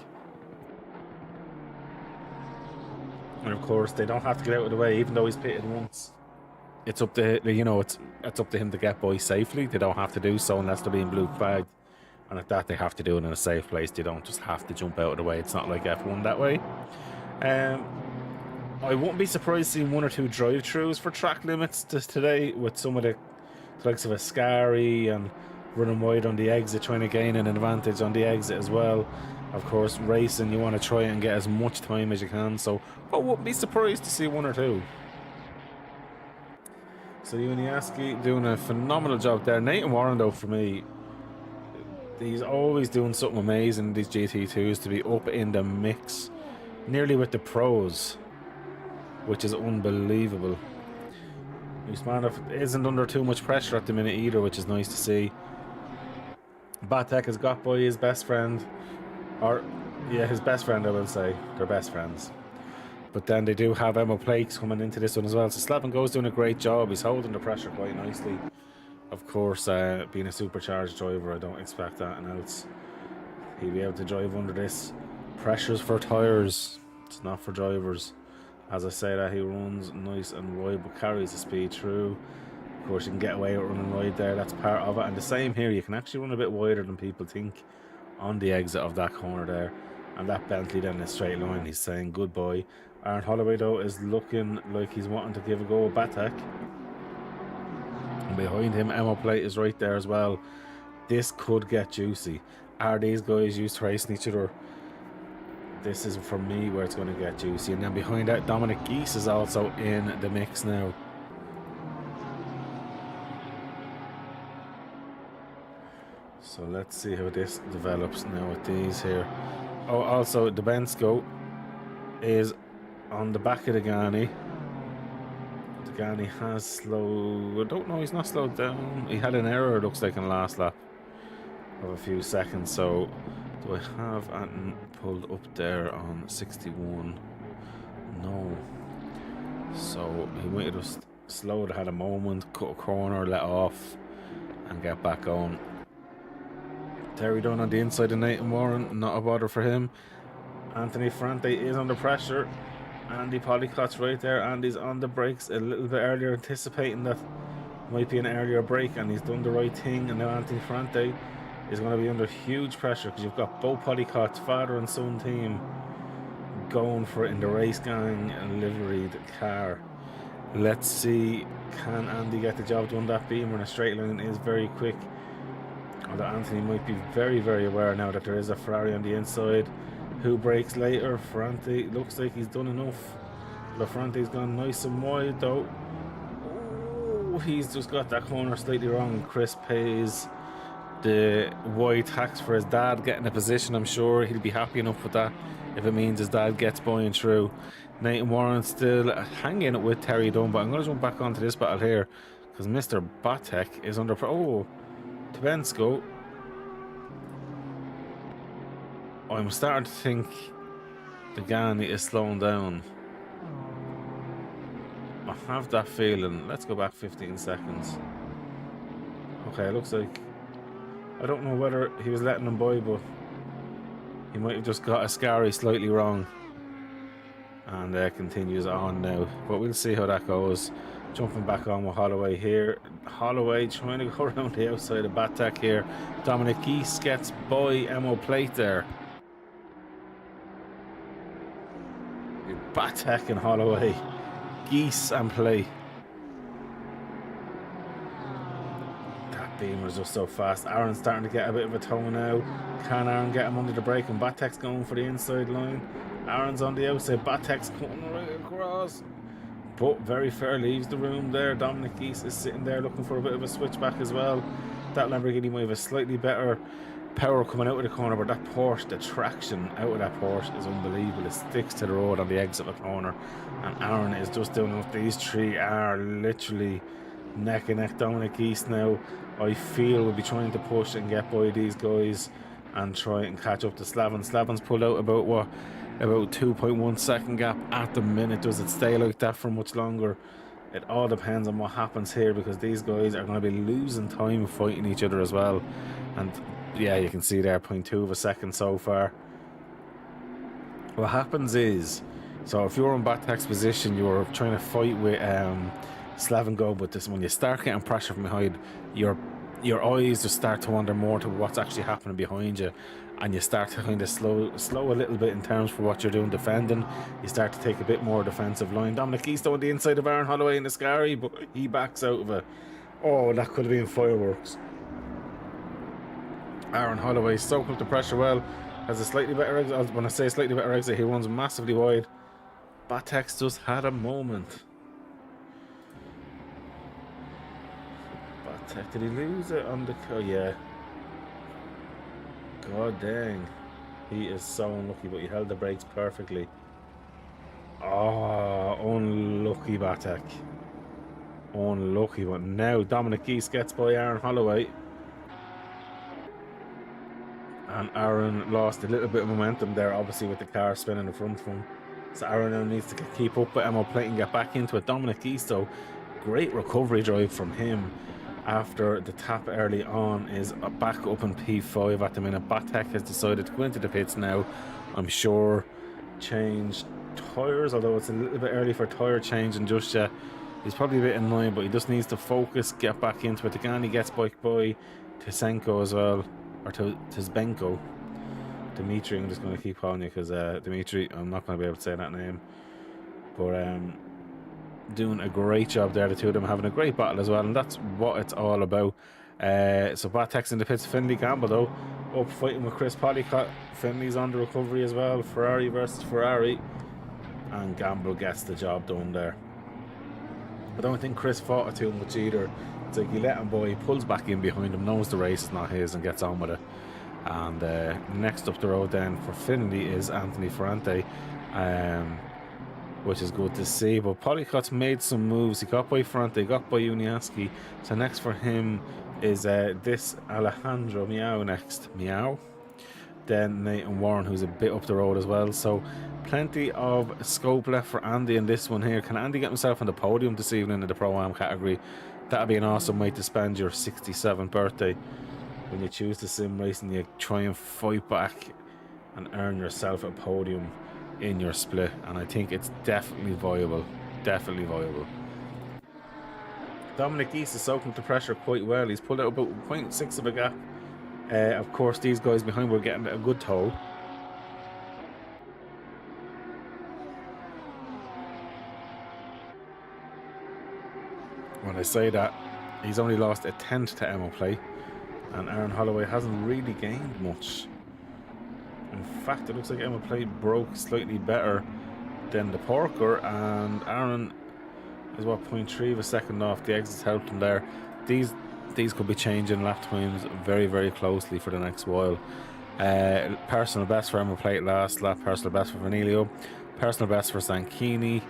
And of course, they don't have to get out of the way, even though he's pitted once. It's up to, you know, it's up to him to get by safely. They don't have to do so unless they're being blue flagged, and at that they have to do it in a safe place. They don't just have to jump out of the way. It's not like F1 that way. I wouldn't be surprised seeing 1 or 2 drive-throughs for track limits today, with some of the likes of Ascari and running wide on the exit, trying to gain an advantage on the exit as well. Of course, racing, you want to try and get as much time as you can, so I wouldn't be surprised to see 1 or 2. So Uniaski doing a phenomenal job there. Nathan Warren, though, for me, he's always doing something amazing, these GT2s, to be up in the mix, nearly with the pros, which is unbelievable. Usmanov isn't under too much pressure at the minute either, which is nice to see. Batek has got by his best friend, or yeah, his best friend, I will say. They're best friends. But then they do have Emma Plakes coming into this one as well. So Slavin Go's doing a great job. He's holding the pressure quite nicely. Of course, being a supercharged driver, I don't expect anything else. He'll be able to drive under this. Pressure's for tyres. It's not for drivers. As I say that, he runs nice and wide, but carries the speed through. Of course, you can get away with running wide there. That's part of it. And the same here. You can actually run a bit wider than people think on the exit of that corner there. And that Bentley then in a straight line. He's saying goodbye. Aaron Holloway, though, is looking like he's wanting to give a go at Batek. And behind him, Emma Plate is right there as well. This could get juicy. Are these guys used to racing each other? This is, for me, where it's going to get juicy. And then behind that, Dominic Geese is also in the mix now. So let's see how this develops now with these here. Oh, also, the Bensko is on the back of the Gani. The Gani has slowed... I don't know, he's not slowed down. He had an error, it looks like, in the last lap of a few seconds. So do I have Anton pulled up there on 61? No. So he might have just slowed, had a moment, cut a corner, let off, and get back on. Terry Dunn on the inside of Nathan Warren, not a bother for him. Anthony Ferrante is under pressure. Andy Polycott's right there. Andy's on the brakes a little bit earlier, anticipating that might be an earlier break, and he's done the right thing. And now Anthony Ferrante is going to be under huge pressure because you've got both Polycott's father and son team going for it in the race gang and liveried car. Let's see, can Andy get the job done? That beamer in a straight line is very quick. Although Anthony might be very, very aware now that there is a Ferrari on the inside. Who breaks later? Ferrante looks like he's done enough. But Ferrante's gone nice and wide though. Oh, he's just got that corner slightly wrong. Chris pays the wide tax for his dad getting a position. I'm sure he'll be happy enough with that if it means his dad gets by and through. Nathan Warren still hanging it with Terry Dunn, but I'm going to jump back onto this battle here because Mr. Batek is under... Oh, Tabensko. I'm starting to think the Gani is slowing down. I have that feeling. Let's go back 15 seconds. Okay, it looks like... I don't know whether he was letting him by, but he might have just got a Ascari slightly wrong. And continues on now. But we'll see how that goes. Jumping back on with Holloway here. Holloway trying to go around the outside of Batek here. Dominic Geese gets by Mo Plate there. Batek and Holloway. Geese and Plate. That beamer's just so fast. Aaron's starting to get a bit of a toe now. Can Aaron get him under the brake? And Batek's going for the inside line. Aaron's on the outside. Batek's coming right across. But very fair, leaves the room there. Dominic Geese is sitting there looking for a bit of a switchback as well. That Lamborghini might have a slightly better power coming out of the corner, but that Porsche, the traction out of that Porsche is unbelievable. It sticks to the road on the exit of the corner, and Aaron is just doing enough. These three are literally neck and neck. Dominic Geese now, I feel, will be trying to push and get by these guys and try and catch up to Slavin. Slavin's pulled out about what? About 2.1 second gap at the minute. Does it stay like that for much longer? It all depends on what happens here, because these guys are going to be losing time fighting each other as well. And yeah, you can see there 0.2 of a second so far. What happens is, so if you're in Batek's position, you're trying to fight with Slavin Go, but this, when you start getting pressure from behind, your eyes just start to wander more to what's actually happening behind you, and you start to kind of slow a little bit in terms for what you're doing defending. You start to take a bit more defensive line. Dominic East on the inside of Aaron Holloway in the Ascari, but he backs out of it. Oh, that could have been fireworks. Aaron Holloway soaked up the pressure well, has a slightly better exit. When I say slightly better exit, he runs massively wide. Batek's just had a moment. Batek, did he lose it on the... Oh yeah. God dang. He is so unlucky, but he held the brakes perfectly. Oh, unlucky Batek. Unlucky, but now Dominic Geese gets by Aaron Holloway. And Aaron lost a little bit of momentum there, obviously, with the car spinning in front of him. So Aaron now needs to keep up with Mo Plate and get back into it. Dominic Geese, though, great recovery drive from him after the tap early on, is back up in P5 at the minute. Batek has decided to go into the pits now. I'm sure change tyres, although it's a little bit early for tyre changing just yet. He's probably a bit annoying, but he just needs to focus, get back into it. Again, he gets bike by Tysenko as well, or Tizbenko. Dimitri, I'm just going to keep calling you because Dimitri, I'm not going to be able to say that name. But doing a great job there, the two of them having a great battle as well, and that's what it's all about. So Batek's in the pits. Finley Gamble though up fighting with Chris Polycott. Finley's on the recovery as well. Ferrari versus Ferrari, and Gamble gets the job done there. I don't think Chris fought it too much either. It's like he let him go, he pulls back in behind him, knows the race is not his, and gets on with it. And next up the road then for Finley is Anthony Ferrante, which is good to see. But Polycott's made some moves. He got by Ferrante, got by Uniaski. So next for him is this Alejandro Miao next. Miao. Then Nathan Warren, who's a bit up the road as well. So plenty of scope left for Andy in this one here. Can Andy get himself on the podium this evening in the Pro-Am category? That'd be an awesome way to spend your 67th birthday. When you choose the sim racing, you try and fight back and earn yourself a podium in your split, and I think it's definitely viable. Definitely viable. Dominic East is soaking the pressure quite well. He's pulled out about 0.6 of a gap. Of course, these guys behind were getting a good toll. When I say that, he's only lost a tenth to Emma Play, and Aaron Holloway hasn't really gained much. In fact, it looks like Emma Play broke slightly better than the Porker, and Aaron is what, 0.3 of a second off. The exits helped him there. These could be changing lap times very, very closely for the next while. Personal best for Emma Plate last lap, personal best for Vanilio, personal best for Sanchini,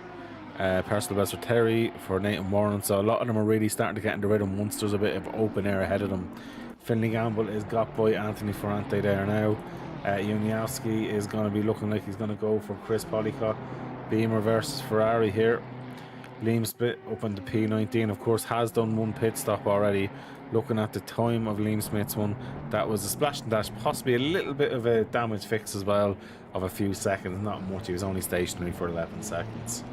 personal best for Terry, for Nathan Warren. So a lot of them are really starting to get into rhythm once there's a bit of open air ahead of them. Finley Gamble is got by Anthony Ferrante there now. Uniowski is going to be looking like he's going to go for Chris Polycott. Beamer versus Ferrari here. Liam Smith up in the P19, of course, has done one pit stop already. Looking at the time of Liam Smith's one, that was a splash and dash, possibly a little bit of a damage fix as well, of a few seconds, not much. He was only stationary for 11 seconds.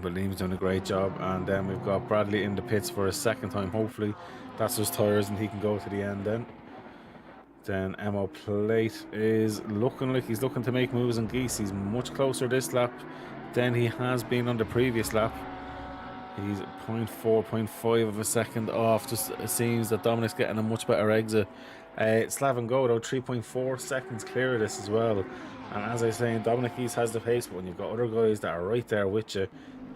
But Liam's doing a great job, and then we've got Bradley in the pits for a second time. Hopefully that's his tyres and he can go to the end then. Then Emma Plate is looking like he's looking to make moves on Geese. He's much closer this lap than he has been on the previous lap. He's 0.4, 0.5 of a second off. Just it seems that Dominic's getting a much better exit. Slaven Godo, 3.4 seconds clear of this as well. And as I was saying, Dominic East has the pace, but when you've got other guys that are right there with you,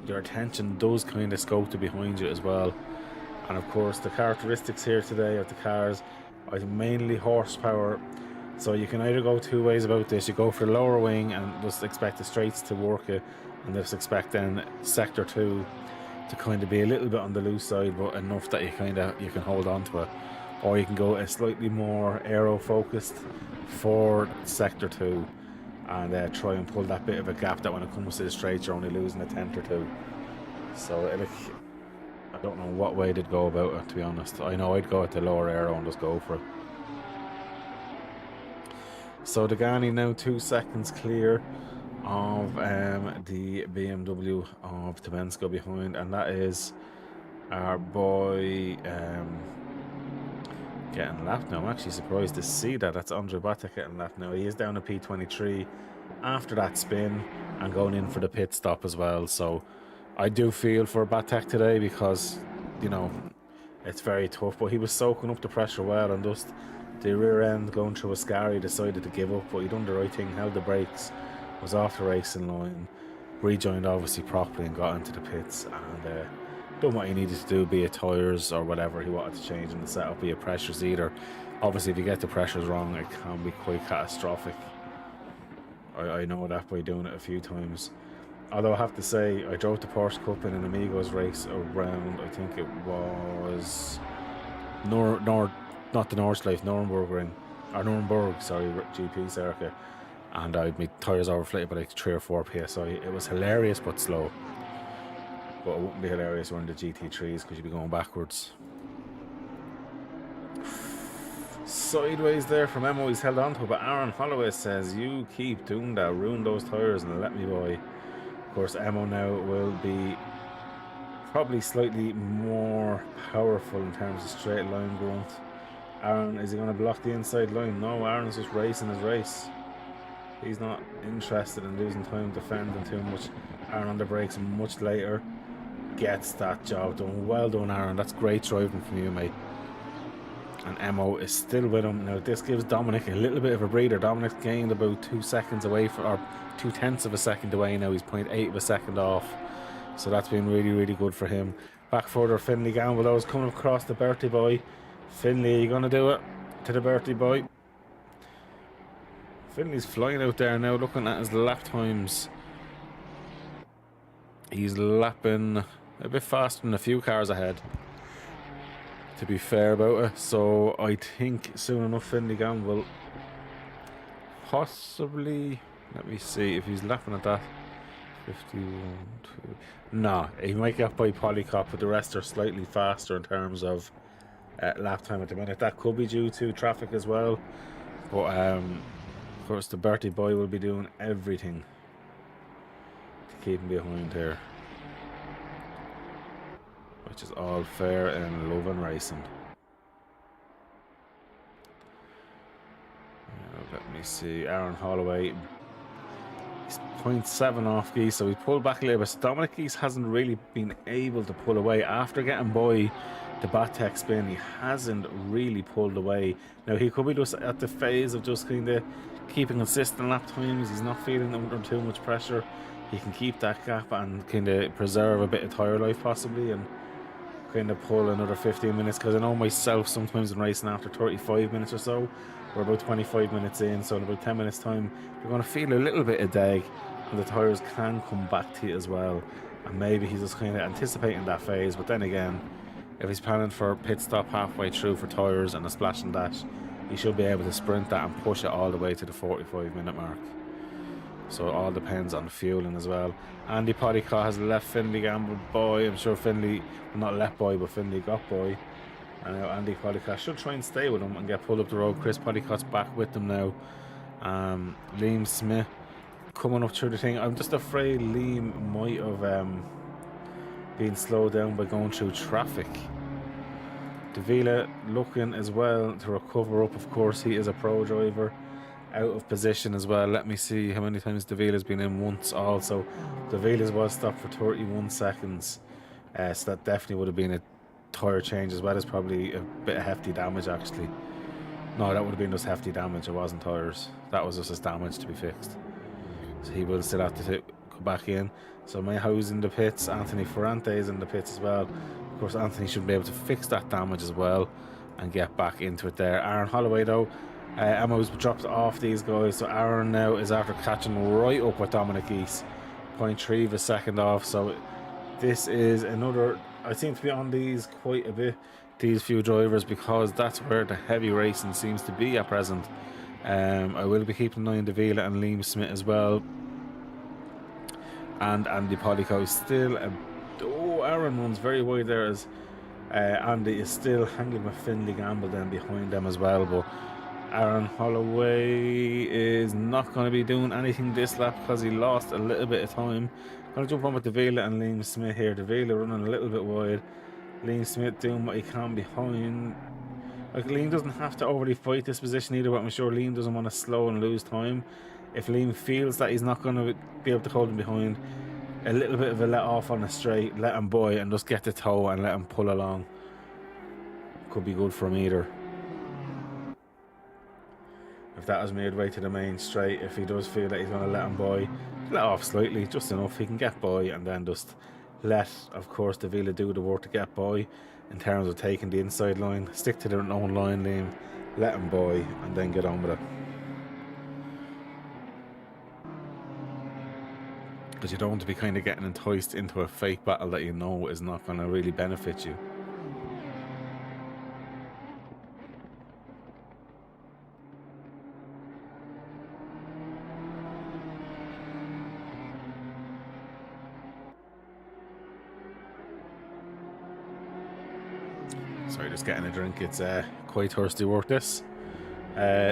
your attention does kind of scope to behind you as well. And of course, the characteristics here today of the cars are mainly horsepower. So you can either go two ways about this. You go for the lower wing and just expect the straights to work it, and just expect then sector 2 to kind of be a little bit on the loose side, but enough that you can hold on to it. Or you can go a slightly more aero focused for sector 2 and try and pull that bit of a gap that when it comes to the straights you're only losing a tenth or two. So I don't know what way they'd go about it, to be honest. I know I'd go at the lower aero and just go for it. So Degani now 2 seconds clear of the BMW of Temensko behind, and that is our boy getting lapped now. I'm actually surprised to see that. That's Andre Batek getting lapped now. He is down to P23 after that spin and going in for the pit stop as well. So I do feel for Batek today because, you know, it's very tough, but he was soaking up the pressure well, and just the rear end going through Ascari decided to give up, but he done the right thing, held the brakes, was off the racing line, rejoined obviously properly and got into the pits, and done what he needed to do, be it tyres or whatever he wanted to change in the setup, be it pressures either. Obviously if you get the pressures wrong it can be quite catastrophic. I know that by doing it a few times. Although I have to say, I drove the Porsche Cup in an Amigos race around, I think it was not the Nordschleife, Nuremberg, sorry, GP circuit, and I had my tyres overflated by like 3 or 4 psi. It was hilarious but slow. But it wouldn't be hilarious running the GT3s because you'd be going backwards. Sideways there from Emo. He's held on to it, but Aaron Holloway says, you keep doing that, ruin those tyres and let me by. Of course, Emo now will be probably slightly more powerful in terms of straight line grunt. Aaron, is he going to block the inside line? No, Aaron's just racing his race. He's not interested in losing time defending too much. Aaron on the brakes much later. Gets that job done. Well done, Aaron. That's great driving from you, mate. And Emo is still with him. Now, this gives Dominic a little bit of a breather. Dominic's gained about 2 seconds away, or 2/10 of a second away now. He's 0.8 of a second off. So that's been really, really good for him. Back further, Finley Gamble, though, is coming across the Bertie boy. Finley, are you going to do it to the Bertie boy? Finley's flying out there now, looking at his lap times. He's lapping a bit faster than a few cars ahead, to be fair about it. So I think soon enough Finley Gamble will possibly, let me see if he's lapping at that 51, 2. No, he might get by Polycop, but the rest are slightly faster in terms of lap time at the minute. That could be due to traffic as well, but of course the Bertie boy will be doing everything to keep him behind here, which is all fair in love and racing. Let me see, Aaron Holloway, he's 0.7 off Geese, so he pulled back a little bit. So Dominic Geese hasn't really been able to pull away after getting by the Batek spin. He hasn't really pulled away. Now he could be just at the phase of just kind of keeping consistent lap times. He's not feeling under too much pressure. He can keep that gap and kind of preserve a bit of tyre life possibly, and kind of pull another 15 minutes, because I know myself sometimes in racing after 35 minutes or so, we're about 25 minutes in, so in about 10 minutes time you're going to feel a little bit of dag and the tyres can come back to you as well. And maybe he's just kind of anticipating that phase, but then again, if he's planning for a pit stop halfway through for tyres and a splash and dash, he should be able to sprint that and push it all the way to the 45-minute mark. So it all depends on fueling as well. Andy Polycott has left Finley Gamble boy. I'm sure Finley, well, not left boy, but Finley got boy. And now Andy Polycott should try and stay with him and get pulled up the road. Chris Polycott's back with them now. Liam Smith coming up through the thing. I'm just afraid Liam might have been slowed down by going through traffic. Davila looking as well to recover up. Of course, he is a pro driver. Out of position as well. Let me see how many times Davila's been in. Once also. Davila's was stopped for 31 seconds. So that definitely would have been a tyre change as well as probably a bit of hefty damage actually. No, that would have been just hefty damage. It wasn't tyres. That was just his damage to be fixed. So he will still have to come back in. So Mayhew's in the pits. Anthony Ferrante is in the pits as well. Of course, Anthony should be able to fix that damage as well and get back into it there. Aaron Holloway though, Ammo's dropped off these guys, so Aaron now is after catching right up with Dominic Geese, 0.3 of a second off. So this is another, I seem to be on these quite a bit, these few drivers, because that's where the heavy racing seems to be at present. I will be keeping an eye on Davila and Liam Smith as well, and Andy Polycott is still Aaron runs very wide there, as Andy is still hanging with Finley Gamble then behind them as well. But Aaron Holloway is not going to be doing anything this lap because he lost a little bit of time. Going to jump on with Davila and Liam Smith here. Davila running a little bit wide. Liam Smith doing what he can behind. Like, Liam doesn't have to overly fight this position either, but I'm sure Liam doesn't want to slow and lose time. If Liam feels that he's not going to be able to hold him behind, a little bit of a let off on the straight, let him buy and just get the toe and let him pull along. Could be good for him either. If that was midway to the main straight, if he does feel that he's going to let him by, let off slightly, just enough, he can get by, and then just let, of course, Davila do the work to get by in terms of taking the inside line. Stick to their own line, Liam, let him by, and then get on with it. Because you don't want to be kind of getting enticed into a fake battle that you know is not going to really benefit you. Sorry, just getting a drink. It's quite thirsty work, this.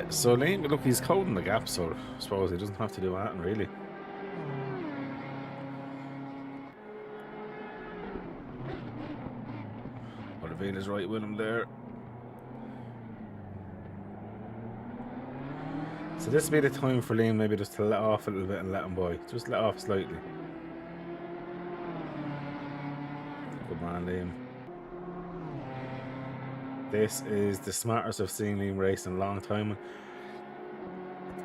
So Liam, look, he's holding the gap, so I suppose he doesn't have to do that, really. Oliveira's right with him there. So this will be the time for Liam maybe just to let off a little bit and let him by. Just let off slightly. Good man, Liam. This is the smartest I've seen Liam race in a long time.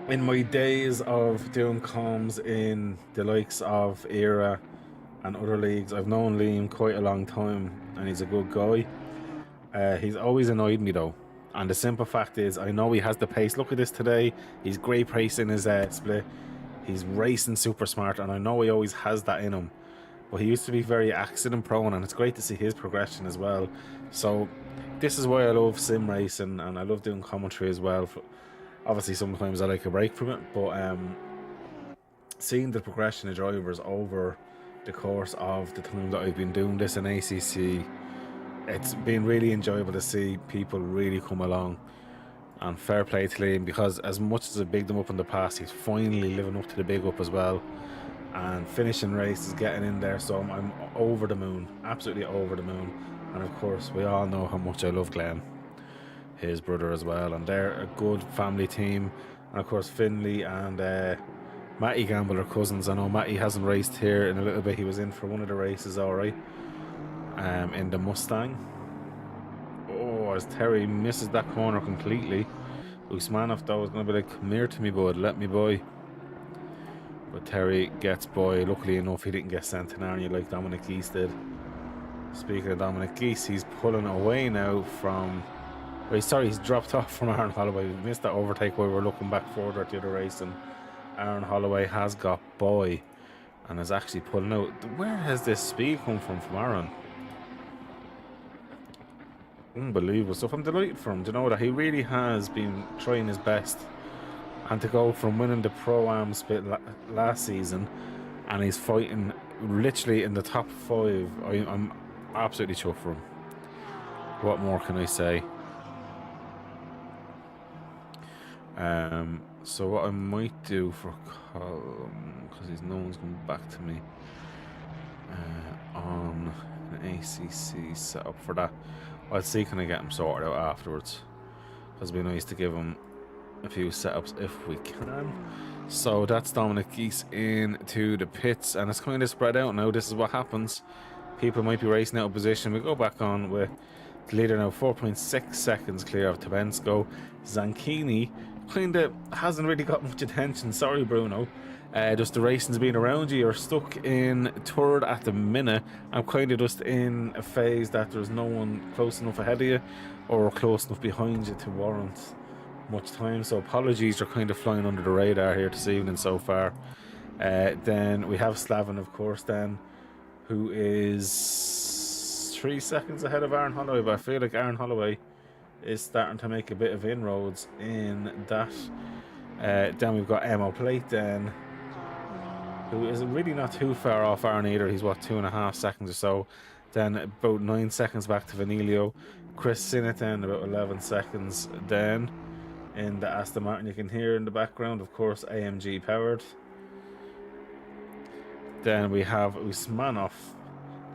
In my days of doing comms in the likes of ERA and other leagues, I've known Liam quite a long time, and he's a good guy. He's always annoyed me though, and the simple fact is I know he has the pace. Look at this today, he's great pace in his split, he's racing super smart, and I know he always has that in him, but he used to be very accident prone, and it's great to see his progression as well. So this is why I love sim racing, and I love doing commentary as well. Obviously sometimes I like a break from it, but seeing the progression of drivers over the course of the time that I've been doing this in ACC, it's been really enjoyable to see people really come along, and fair play to Liam, because as much as I bigged him up in the past, he's finally living up to the big up as well, and finishing races, getting in there. So I'm over the moon, absolutely over the moon. And of course we all know how much I love Glenn, his brother as well, and they're a good family team. And of course Finley and Matty Gamble are cousins. I know Matty hasn't raced here in a little bit. He was in for one of the races, alright, in the Mustang. Oh, as Terry misses that corner completely. Usmanov though is going to be like, come here to me bud, let me by. But Terry gets by. Luckily enough he didn't get Centenarian like Dominic Geese did. Speaking of Dominic Geese, he's pulling away now from... Sorry, he's dropped off from Aaron Holloway. We missed that overtake while we were looking back further at the other race, and Aaron Holloway has got by and is actually pulling out. Where has this speed come from Aaron? Unbelievable stuff. I'm delighted for him. Do you know that he really has been trying his best, and to go from winning the Pro-Am split last season, and he's fighting literally in the top 5. I'm absolutely chuffed for him. What more can I say? So what I might do for Colm, because no one's coming back to me on an ACC setup for that. I'll see, can I get him sorted out afterwards, because it'd be nice to give him a few setups if we can. So that's Dominic Geese into the pits, and it's kind of spread out now. This is what happens. People might be racing out of position. We go back on with the leader now, 4.6 seconds clear of Tabensko. Zanchini kind of hasn't really got much attention. Sorry, Bruno. Just the racing's been around you. You're stuck in third at the minute. I'm kind of just in a phase that there's no one close enough ahead of you or close enough behind you to warrant much time. So apologies, you're kind of flying under the radar here this evening so far. Then we have Slavin, of course, then, who is 3 seconds ahead of Aaron Holloway, but I feel like Aaron Holloway is starting to make a bit of inroads in that. Then we've got Emo Plate then, who is really not too far off Aaron either. He's what, 2.5 seconds or so. Then about 9 seconds back to Vanilio. Chris Sinnott then about 11 seconds. Then in the Aston Martin, you can hear in the background, of course, AMG powered. Then we have Usmanov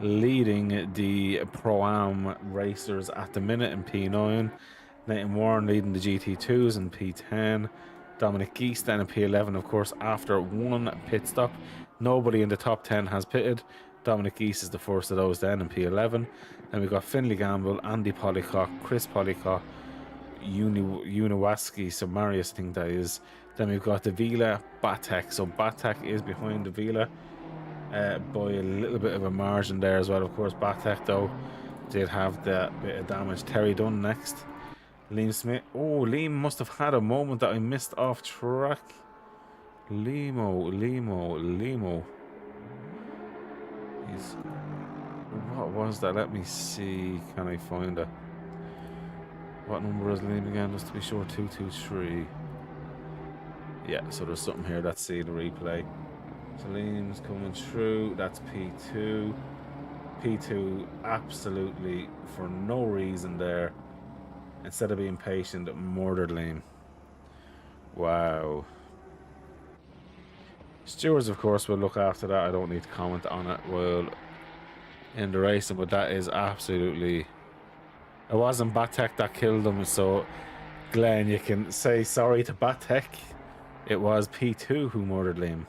leading the Pro-Am racers at the minute in P9. Nathan Warren leading the GT2s in P10. Dominic Geese then in P11, of course, after one pit stop. Nobody in the top 10 has pitted. Dominic Geese is the first of those then in P11. Then we've got Finley Gamble, Andy Polycock, Chris Polycock, Uniwaski, so Marius, I think that is. Then we've got the Vila Batek. So Batek is behind the Vila by a little bit of a margin there as well. Of course, Batek though did have that bit of damage. Terry Dunn next. Liam Smith. Oh, Liam must have had a moment that I missed off track. Limo. What was that? Let me see. Can I find it? What number is Liam again? Just to be sure, 223. Yeah, so there's something here. Let's see the replay. So Liam's coming through. That's P2. P2 absolutely for no reason there. Instead of being patient, murdered Liam. Wow. Stewards, of course, will look after that. I don't need to comment on it while in the racing, but that is absolutely... It wasn't Batek that killed him, so Glenn, you can say sorry to Batek. It was P2 who murdered Liam.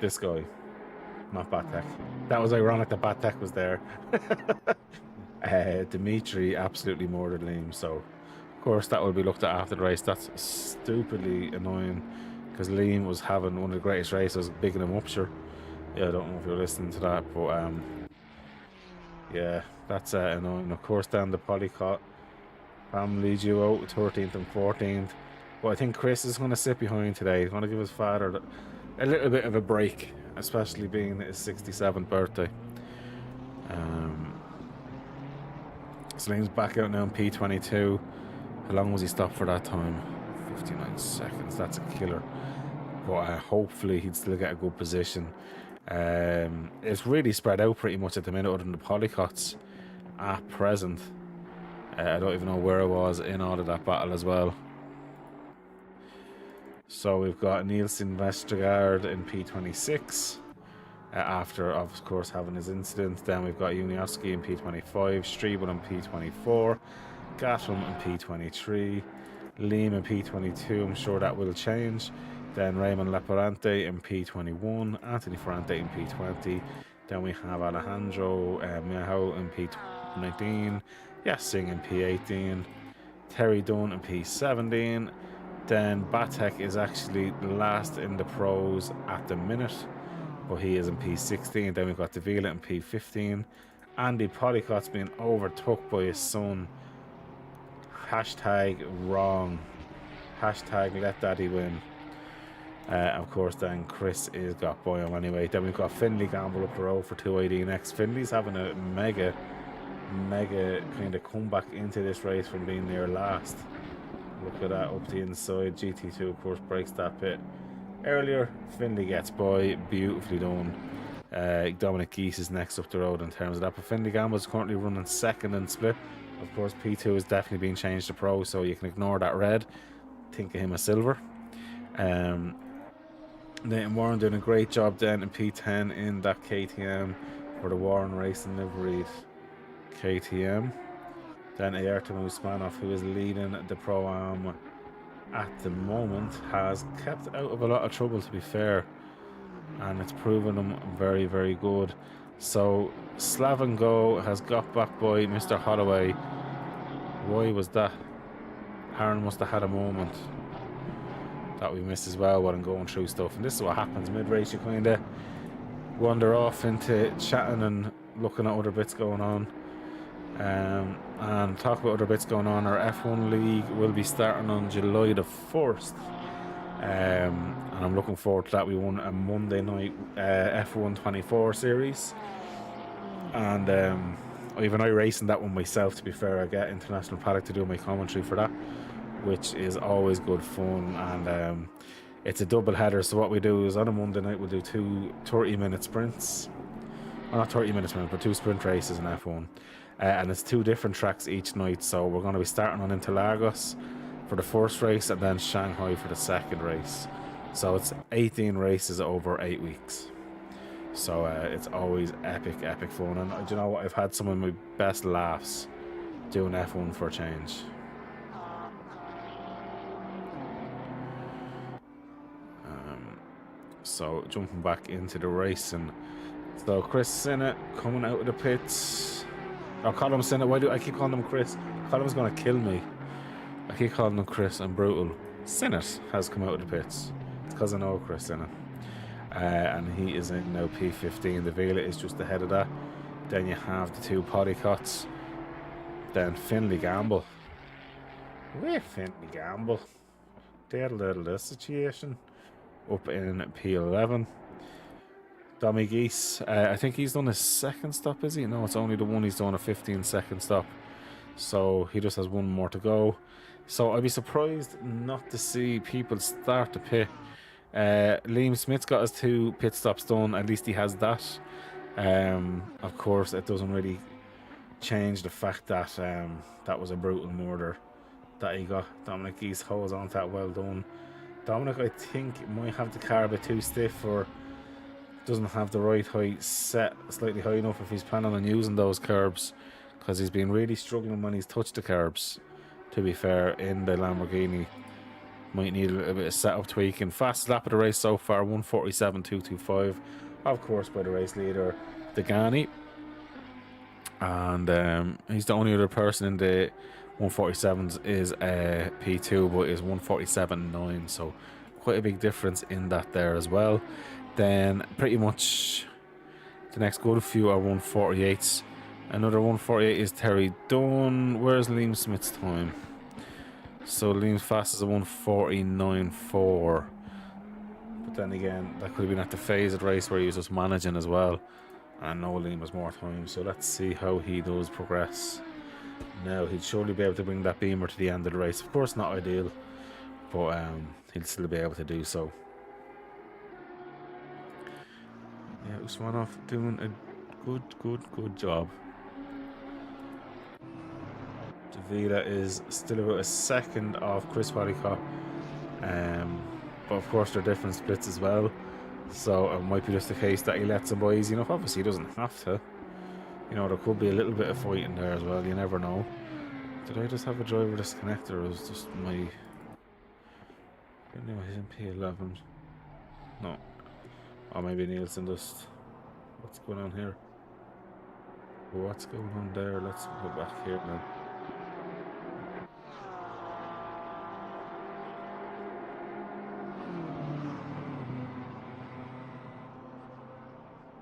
This guy, not Batek. That was ironic that Batek was there. Dimitri absolutely murdered Liam, so of course that will be looked at after the race. That's stupidly annoying because Liam was having one of the greatest races, bigging him up, sure. Yeah, I don't know if you're listening to that, but yeah, that's annoying. Of course, then the Polycott family duo, 13th and 14th. But I think Chris is going to sit behind today. He's going to give his father a little bit of a break, especially being his 67th birthday. Salim's back out now in P22. How long was he stopped for that time? 59 seconds. That's a killer. But hopefully he'd still get a good position. It's really spread out pretty much at the minute, other than the Polycotts at present. I don't even know where I was in all of that battle as well. So we've got Nielsen Vestergaard in P26 after, of course, having his incident. Then we've got Unioski in P25, Striebel in P24, Gatlam in P23, Liam in P22. I'm sure that will change. Then Raymond Laparante in P21, Anthony Ferrante in P20. Then we have Alejandro Miajo in P19, Yassing in P18, Terry Dunn in P17. Then Batek is actually last in the pros at the minute, but he is in P16. Then we've got Davila in P15. Andy Polycott's being overtook by his son. Hashtag wrong. Hashtag let daddy win. Of course, then Chris is got by him anyway. Then we've got Finley Gamble up the road for 280 next. Finley's having a mega kind of comeback into this race from being near last. Look at that up the inside. GT2, of course, breaks that pit earlier. Finley gets by. Beautifully done. Dominic Geese is next up the road in terms of that. But Finley Gamble is currently running second in split. Of course, P2 is definitely being changed to pro, so you can ignore that red. Think of him as silver. Nathan Warren doing a great job then in P10 in that KTM for the Warren Racing liveried KTM. Then Ayrton Usmanov, who is leading the Pro-Am at the moment, has kept out of a lot of trouble, to be fair, and it's proven him very, very good. So Slaven Go has got back by Mr. Holloway. Why was that? Aaron must have had a moment that we missed as well while I'm going through stuff. And this is what happens mid-race. You kind of wander off into chatting and looking at other bits going on. And talk about other bits going on. Our F1 League will be starting on July the 1st. And I'm looking forward to that. We won a Monday night F1 24 series. And even I racing that one myself, to be fair. I get International Paddock to do my commentary for that, which is always good fun. And it's a double header, so what we do is on a Monday night we'll do two 30-minute sprints. Well, not 30-minute sprints, but two sprint races in F1. And it's two different tracks each night, so we're going to be starting on Interlagos for the first race and then Shanghai for the second race. So it's 18 races over 8 weeks. So it's always epic fun. And do you know what? I've had some of my best laughs doing F1 for a change. So jumping back into the racing. So Chris Sinnott coming out of the pits. I'll call him Sinnott. Why do I keep calling him Chris? Colum's gonna kill me. I keep calling him Chris. I'm brutal. Sinnott has come out of the pits. It's because I know Chris Sinnott. And he is in now P15. The Vela is just ahead of that. Then you have the two Polycotts. Then Finley Gamble. Where Finley Gamble? This situation. Up in P11. Dommy Geese, I think he's done his second stop, is he? No, it's only the one he's done, a 15-second stop. So he just has one more to go. So I'd be surprised not to see people start to pit. Liam Smith's got his 2 pit stops done, at least he has that. Of course, it doesn't really change the fact that that was a brutal murder that he got. Dominic Geese holds on to that, well done. Dominic, I think, might have the car a bit too stiff, or doesn't have the right height set slightly high enough if he's planning on using those curbs, because he's been really struggling when he's touched the curbs, to be fair, in the Lamborghini. Might need a little bit of setup tweaking. Fastest lap of the race so far, 1:47.225, of course, by the race leader Degani. And he's the only other person in the 147s is P2, but is 1:47.9, so quite a big difference in that there as well. Then pretty much the next good few are 1:48s. Another 1:48 is Terry Dunn. Where's Liam Smith's time? So Liam's fastest is a 1:49.4. But then again, that could have been at the phase of the race where he was just managing as well. And no, Liam has more time, so let's see how he does progress. Now, he'd surely be able to bring that Beamer to the end of the race. Of course, not ideal, but he'll still be able to do so. Yeah, Usmanov doing a good job. Davila is still about a second off Chris Polycott. But of course, they're different splits as well. So it might be just a case that he lets him by easy enough. Obviously, he doesn't have to. You know, there could be a little bit of fighting there as well. You never know. Did I just have a driver disconnect, or was just my... I don't know, he's in P11. No. Or maybe Nielsen just... What's going on here? What's going on there? Let's go back here now.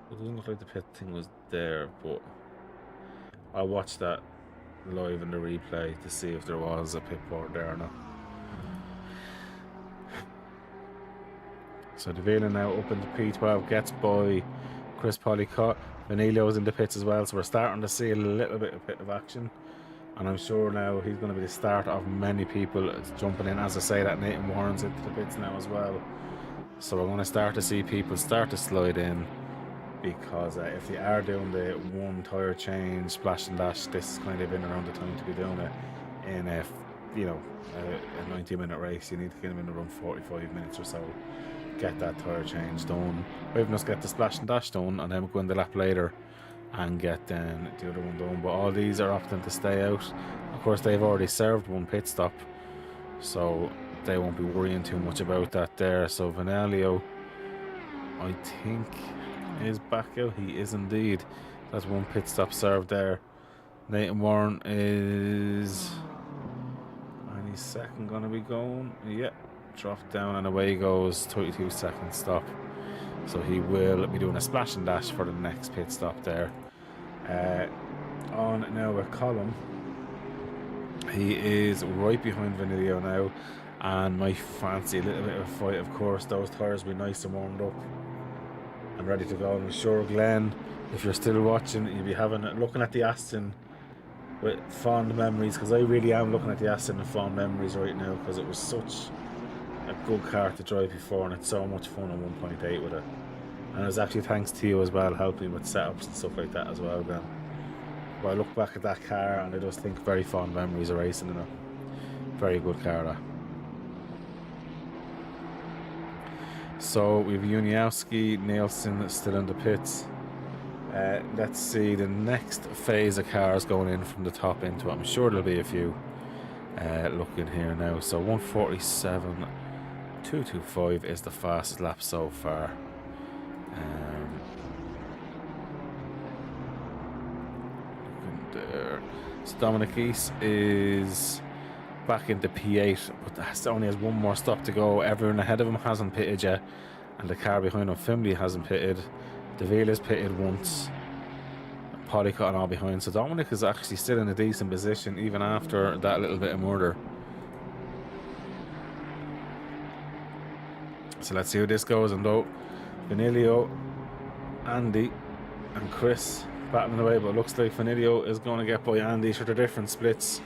It doesn't look like the pit thing was there, but I'll watch that live in the replay to see if there was a pit board there or not. So Davila now up into P12, gets by Chris Polycott. Vanilio's in the pits as well, so we're starting to see a little bit of action. And I'm sure now he's going to be the start of many people jumping in. As I say, that Nathan Warren's into the pits now as well. So we're going to start to see people start to slide in. Because if they are doing the one tyre change, splash and dash, this is kind of in around the time to be doing it in a 90-minute race. You need to get them in around 45 minutes or so. Get that tyre change done. Or even just get the splash and dash done, and then go in the lap later and get then the other one done. But all these are opting to stay out. Of course, they've already served one pit stop, so they won't be worrying too much about that there. So Vanelio, I think, is back out. He is indeed. That's one pit stop served there. Nathan Warren is any second gonna be going. Yep, dropped down and away he goes. 32-second stop. So he will be doing a splash and dash for the next pit stop there. On now with Colin. He is right behind Vanilio now, and might fancy a little bit of a fight. Of course, those tyres will be nice and warmed up and ready to go. And I'm sure, Glenn, if you're still watching, you'll be looking at the Aston with fond memories, because I really am looking at the Aston with fond memories right now, because it was such a good car to drive before, and it's so much fun on 1.8 with it. And it was actually thanks to you as well, helping with setups and stuff like that as well, Glenn. But I look back at that car and I just think very fond memories of racing in it. Very good car, that. So we have Juniowski, Nielsen still in the pits. Let's see the next phase of cars going in from the top into it. I'm sure there'll be a few looking here now. So 1:47.225 is the fastest lap so far. Looking there. So Dominic East is back into P8, but that only has one more stop to go. Everyone ahead of him hasn't pitted yet, and the car behind him, Fimley, hasn't pitted. Davila's pitted once, Polycott and all behind. So Dominic is actually still in a decent position even after that little bit of murder. So let's see how this goes. And though Vanilio, Andy and Chris battling away, but it looks like Vanilio is going to get by Andy. Sure, they're different splits.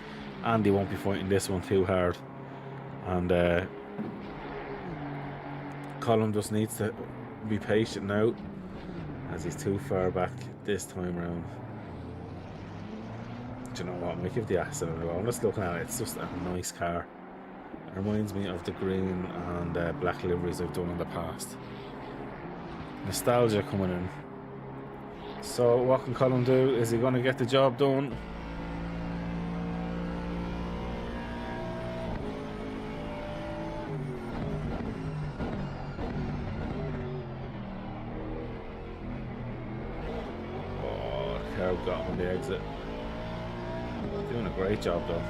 Andy won't be fighting this one too hard, and Colin just needs to be patient now, as he's too far back this time round. Do you know what? I might give the Aston a go. I'm just looking at it. It's just a nice car. It reminds me of the green and black liveries I've done in the past. Nostalgia coming in. So what can Colin do? Is he going to get the job done? Oh, the car got him on the exit. Doing a great job though.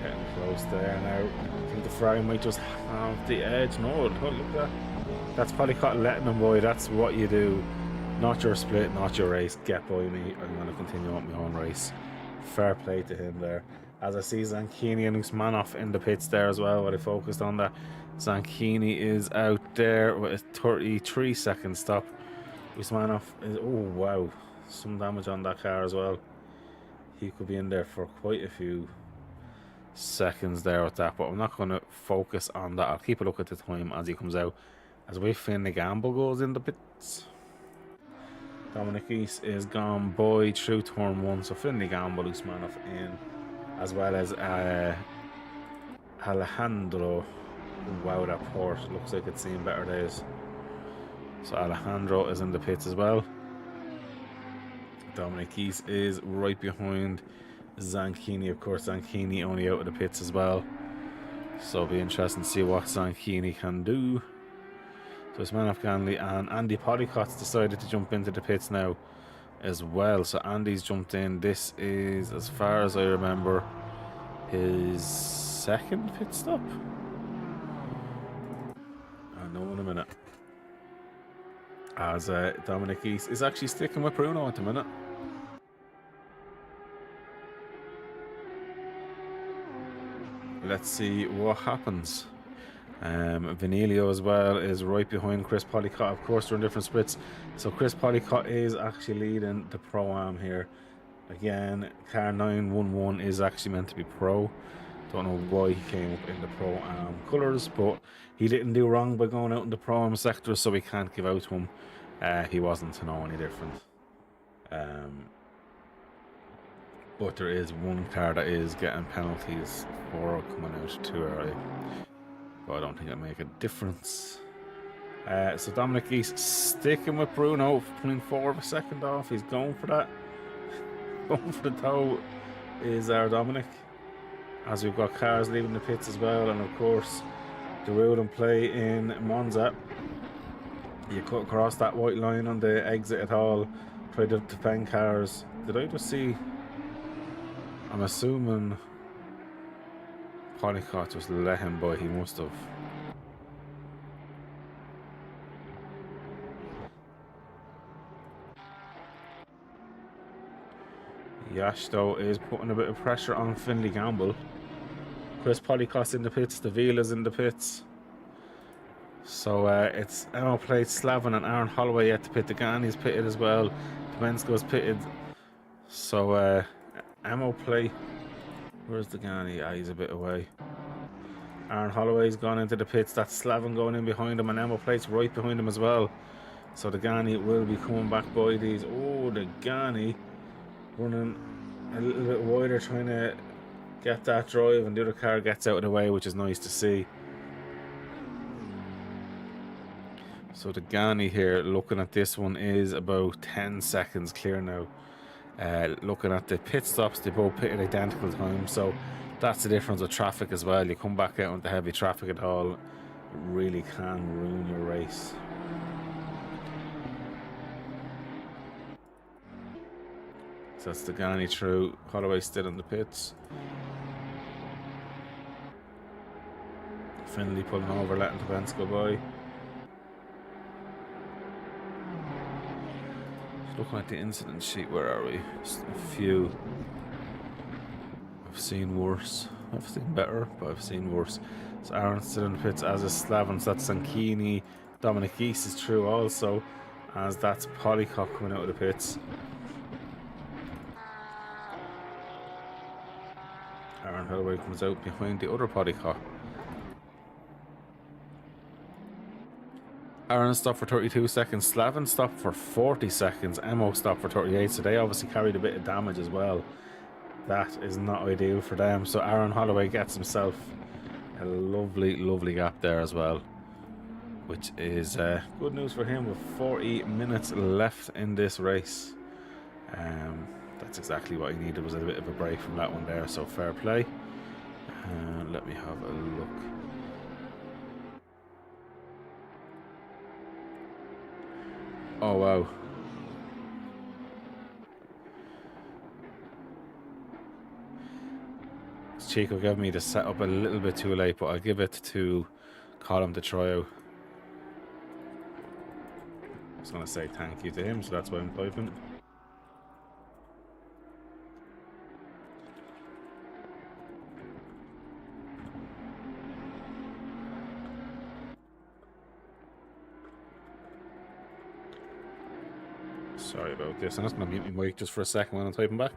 Getting close there now. I think the Ferrari might just have the edge. No, look at that. That's probably caught letting him by. That's what you do. Not your split, not your race. Get by me. I'm going to continue on my own race. Fair play to him there. As I see Zanchini and Usmanov in the pits there as well, what I focused on that. Zanchini is out there with a 33-second stop. Usmanov is, oh wow, some damage on that car as well. He could be in there for quite a few seconds there with that, but I'm not going to focus on that. I'll keep a look at the time as he comes out. As we Finley Gamble goes in the pits. Dominic East is gone by through turn 1, so Finley Gamble, Usmanov in, as well as Alejandro. Wow, that Porsche looks like it's seen better days. So Alejandro is in the pits as well. Dominic East is right behind Zanchini. Of course, Zanchini only out of the pits as well. So it'll be interesting to see what Zanchini can do. So it's Man Ganley and Andy Polycott's decided to jump into the pits now as well. So Andy's jumped in. This is, as far as I remember, his second pit stop. I know in a minute. As Dominic East is actually sticking with Bruno at the minute. Let's see what happens. Vanilio as well is right behind Chris Polycott. Of course, they're in different splits. So Chris Polycott is actually leading the Pro-Am here. Again, car 911 is actually meant to be Pro. Don't know why he came up in the Pro-Am colours, but he didn't do wrong by going out in the Pro-Am sector, so we can't give out to him. He wasn't to know any different. But there is one car that is getting penalties for coming out too early. But I don't think it'll make a difference. So Dominic East sticking with Bruno, 0.4 of a second off. He's going for that. Going for the toe is our Dominic. As we've got cars leaving the pits as well, and of course the rule and play in Monza. You cut across that white line on the exit at all. Try to defend cars. Did I just see? I'm assuming Polycott just let him by. He must have. Yashto is putting a bit of pressure on Finley Gamble. Chris Polycott's in the pits. The Vila's in the pits. So it's Emma Plate, Slavin and Aaron Holloway yet to pit. Degani's pitted as well. Domensko's pitted. So Emma Plate. Where's Degani? Ah, he's a bit away. Aaron Holloway's gone into the pits. That's Slavin going in behind him, and Emma Plate's right behind him as well. So Degani will be coming back by these. Oh, Degani running a little bit wider, trying to get that drive, and the other car gets out of the way, which is nice to see. So Degani here, looking at this one, is about 10 seconds clear now. Looking at the pit stops, they both pit at identical times, so that's the difference with traffic as well. You come back out into heavy traffic at all, it really can ruin your race. So that's Degani through. Holloway still in the pits. Finley pulling over, letting Pence go by. Looking at the incident sheet, where are we? Just a few. I've seen worse. I've seen better, but I've seen worse. So Aaron's still in the pits, as is Slavin. So that's Zanchini. Dominic East is through also, as that's Polycock coming out of the pits. Aaron Holloway comes out behind the other poddy car. Aaron stopped for 32 seconds, Slavin stopped for 40 seconds, Emo stopped for 38, so they obviously carried a bit of damage as well. That is not ideal for them, so Aaron Holloway gets himself a lovely gap there as well, which is good news for him with 40 minutes left in this race. That's exactly what he needed, was a bit of a break from that one there, so fair play. Let me have a look. Oh wow. Chico gave me the setup a little bit too late, but I'll give it to Colin to try out. I was going to say thank you to him, so that's why I'm typing. Sorry about this. I'm just going to mute my mic just for a second when I'm typing back.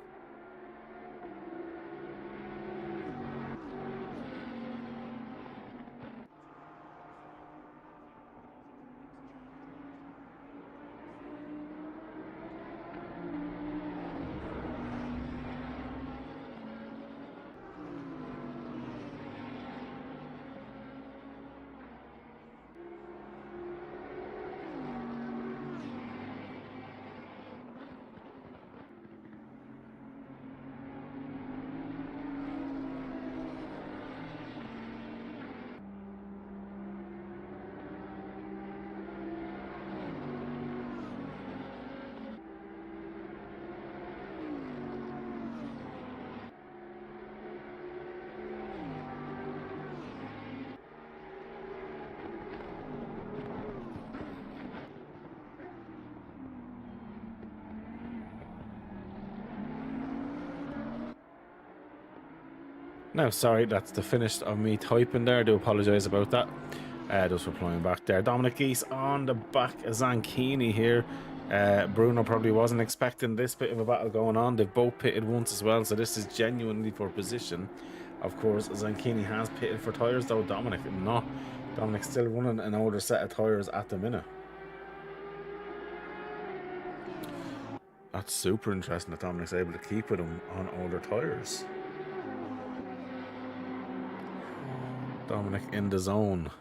Now, sorry, that's the finish of me typing there. I do apologise about that. Just replying back there. Dominic Geese on the back of Zanchini here. Bruno probably wasn't expecting this bit of a battle going on. They've both pitted once as well, so this is genuinely for position. Of course, Zanchini has pitted for tyres, though Dominic not. Dominic's still running an older set of tyres at the minute. That's super interesting that Dominic's able to keep with him on older tyres. Dominic in the zone,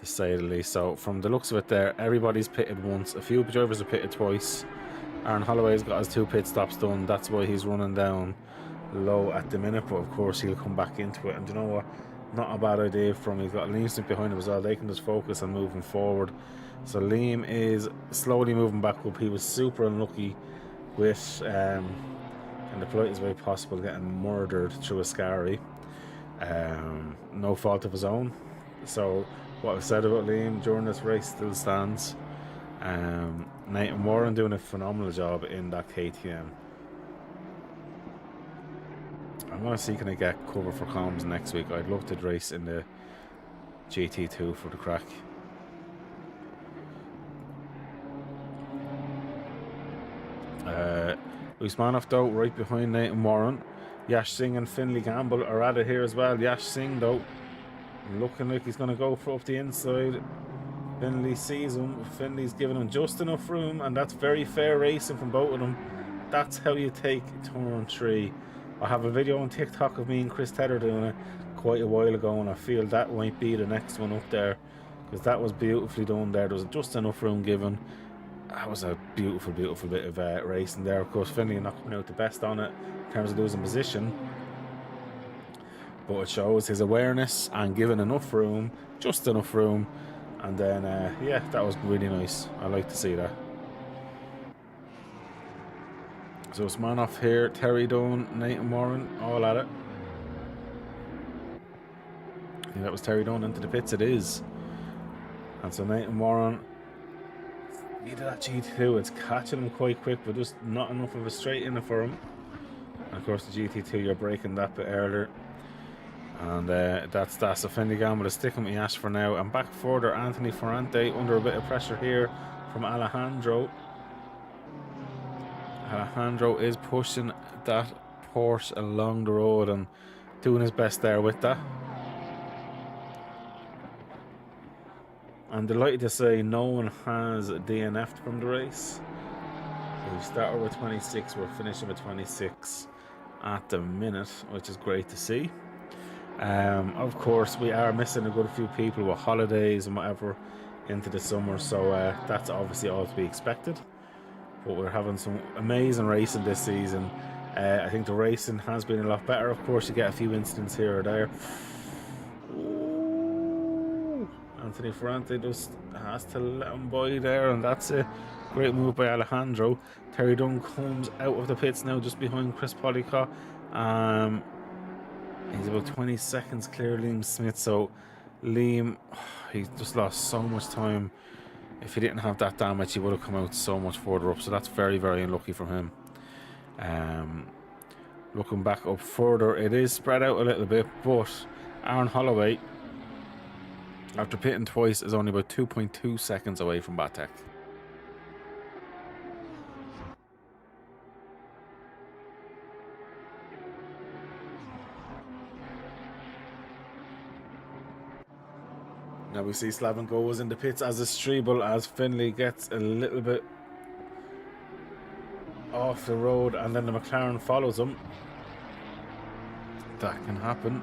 to say the least. So from the looks of it there, everybody's pitted once. A few drivers have pitted twice. Aaron Holloway's got his 2 pit stops done. That's why he's running down low at the minute, but of course he'll come back into it. And you know what? Not a bad idea from him. He's got Liam Smith behind him as well. They can just focus on moving forward. So Liam is slowly moving back up. He was super unlucky with, in the politest way possible, getting murdered through a Scary. No fault of his own. So what I've said about Liam during this race still stands. Nathan Warren doing a phenomenal job in that KTM. I'm going to see can I get cover for comms next week. I'd love to race in the GT2 for the crack. Usmanov though right behind Nathan Warren. Yash Singh and Finley Gamble are at it here as well. Yash Singh though looking like he's going to go for up the inside. Finley sees him. Finley's giving him just enough room, and that's very fair racing from both of them. That's how you take turn 3. I have a video on TikTok of me and Chris Tedder doing it quite a while ago, and I feel that might be the next one up there, because that was beautifully done there. There was just enough room given. That was a beautiful bit of racing there. Of course, Finley not coming out the best on it in terms of losing position, but it shows his awareness and giving enough room, just enough room. And then, yeah, that was really nice. I like to see that. So it's man off here, Terry Dunn, Nathan Warren, all at it. I think that was Terry Dunn into the pits, it is. And so Nathan Warren, needed that GT2, it's catching him quite quick, but just not enough of a straight in it for him. And of course the GT2, you're breaking that bit earlier. And that's that. So Finley Gamble is sticking with Yash for now. And back further, Anthony Ferrante under a bit of pressure here from Alejandro. Alejandro is pushing that Porsche along the road and doing his best there with that. I'm delighted to say no one has DNF'd from the race. We started with 26, we're finishing with 26 at the minute, which is great to see. Of course, we are missing a good few people with holidays and whatever into the summer, so that's obviously all to be expected. But we're having some amazing racing this season. I think the racing has been a lot better. Of course, you get a few incidents here or there. Ooh, Anthony Ferrante just has to let him by there, and that's a great move by Alejandro. Terry Dunn comes out of the pits now, just behind Chris Polycott. He's about 20 seconds clear Liam Smith, so Liam, he just lost so much time. If he didn't have that damage, he would have come out so much further up, so that's very, very unlucky from him. Looking back up further, it is spread out a little bit, but Aaron Holloway, after pitting twice, is only about 2.2 seconds away from Batek. Now we see Slavin goes in the pits as a Strebel, as Finlay gets a little bit off the road, and then the McLaren follows him. That can happen.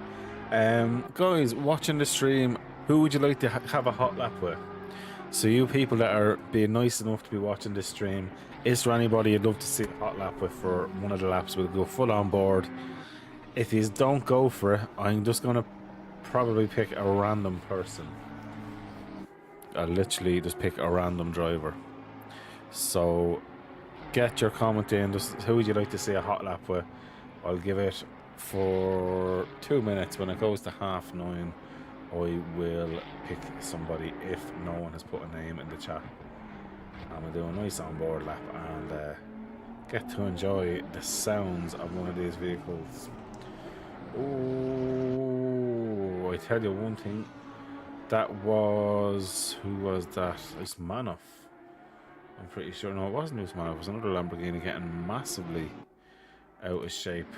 Guys, watching the stream, who would you like to have a hot lap with? So you people that are being nice enough to be watching this stream, is there anybody you'd love to see a hot lap with for one of the laps? We'll go full on board. If you don't go for it, I'm just going to probably pick a random person. I'll literally just pick a random driver. So get your comment in. Just who would you like to see a hot lap with? I'll give it for 2 minutes. When it goes to 9:30, I will pick somebody if no one has put a name in the chat. I'm going to do a nice onboard lap and get to enjoy the sounds of one of these vehicles. Oh, I tell you one thing. That was... who was that? It's Manoff. I'm pretty sure. No, it wasn't Usmanov. It was another Lamborghini getting massively out of shape.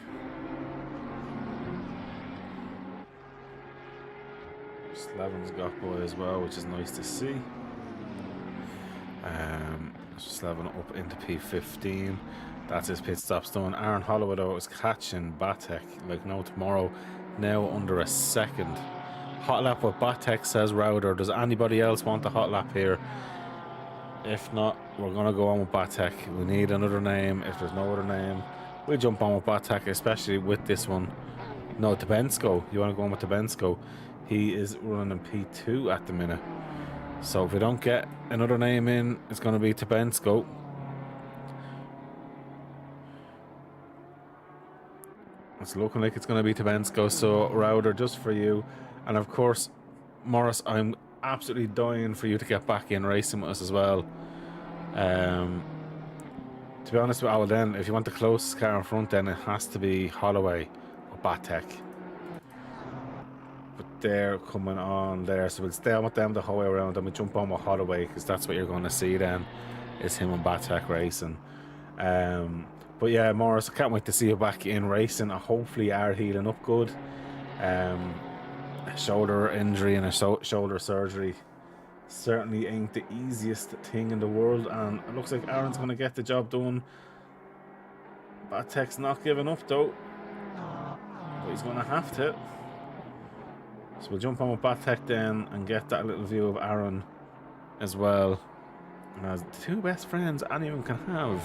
Slavin's got by as well, which is nice to see. Slavin up into P15. That's his pit stops done. Aaron Holloway though is catching Batek like no tomorrow. Now under a second. Hot lap with Batek, says Router. Does anybody else want a hot lap here? If not, we're going to go on with Batek. We need another name. If there's no other name, we'll jump on with Batek, especially with this one. No, Tabensko. You want to go on with Tabensko? He is running in P2 at the minute. So if we don't get another name in, it's going to be Tabensko. It's looking like it's going to be Tabensko. So Router, just for you. And of course, Morris, I'm absolutely dying for you to get back in racing with us as well. To be honest with you, then if you want the closest car in front, then it has to be Holloway or Batek. But they're coming on there, so we'll stay on with them the whole way around, and we jump on with Holloway, because that's what you're going to see then, is him and Batek racing. But yeah, Morris, I can't wait to see you back in racing. Hopefully you are healing up good. Shoulder injury and a shoulder surgery certainly ain't the easiest thing in the world, and it looks like Aaron's going to get the job done. Batek's not giving up though, but he's going to have to. So we'll jump on with Batek then and get that little view of Aaron as well, as the two best friends anyone can have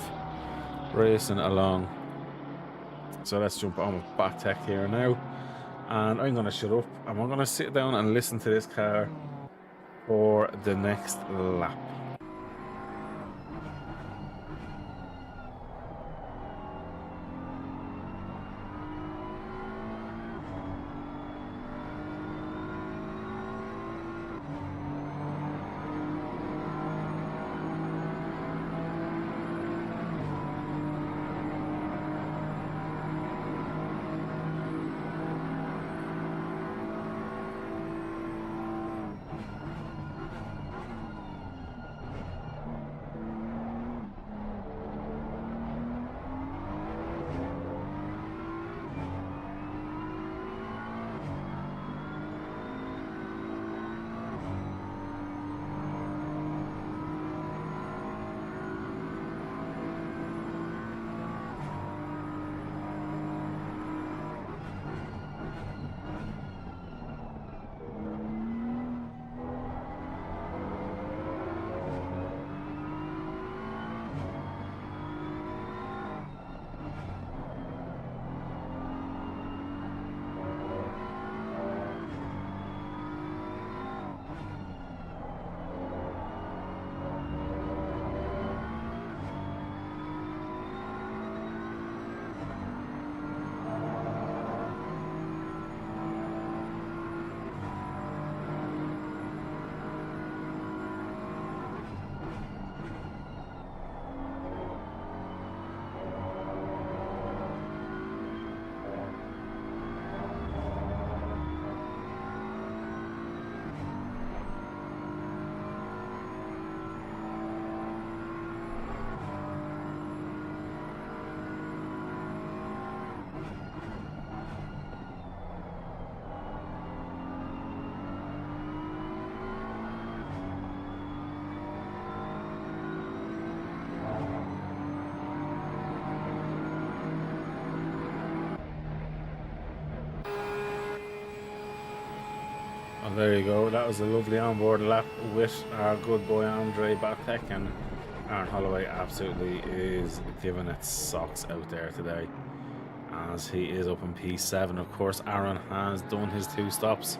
racing along. So let's jump on with Batek here now. And I'm going to shut up and we're going to sit down and listen to this car for the next lap. there you go. That was a lovely onboard lap with our good boy Andre Batek, and Aaron Holloway absolutely is giving it socks out there today, as he is up in P7. Of course, Aaron has done his 2 stops.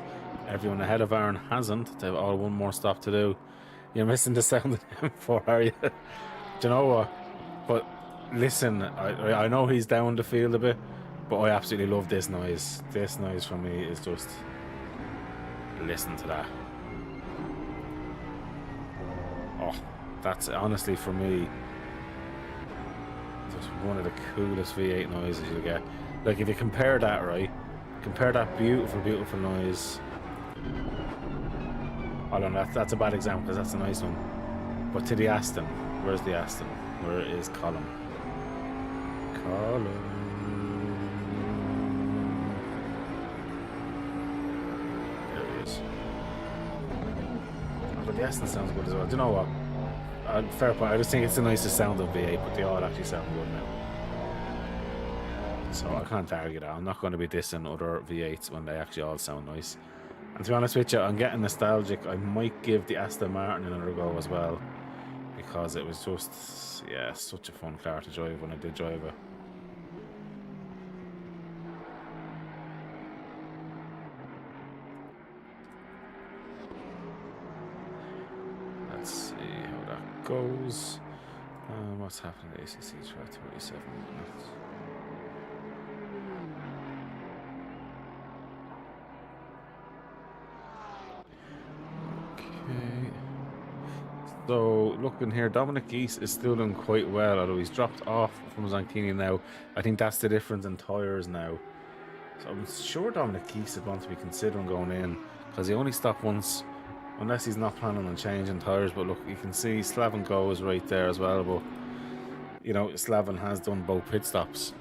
Everyone ahead of Aaron hasn't. They've all one more stop to do. You're missing the sound of the M4, are you? Do you know what? But listen, I know he's down the field a bit, but I absolutely love this noise. This noise for me is just... listen to that. Oh, that's honestly for me just one of the coolest V8 noises you get. Like if you compare that, right? Compare that beautiful, beautiful noise. Hold on, that's a bad example because that's a nice one. But to the Aston, where's the Aston? Where is Colin? Colin. But the Aston sounds good as well. Do you know what? Fair point. I just think it's the nicest sound of V8, but they all actually sound good now. So I can't argue that. I'm not going to be dissing other V8s when they actually all sound nice. And to be honest with you, I'm getting nostalgic. I might give the Aston Martin another go as well, because it was just, yeah, such a fun car to drive when I did drive it. Let's see how that goes. What's happening at ACC R5 27 minutes. Okay. So looking here, Dominic Geese is still doing quite well, although he's dropped off from Zancchini now. I think that's the difference in tyres now. So I'm sure Dominic Geese is going to be considering going in, because he only stopped once, unless he's not planning on changing tyres. But look, you can see Slavin Go is right there as well, but you know, Slavin has done both pit stops,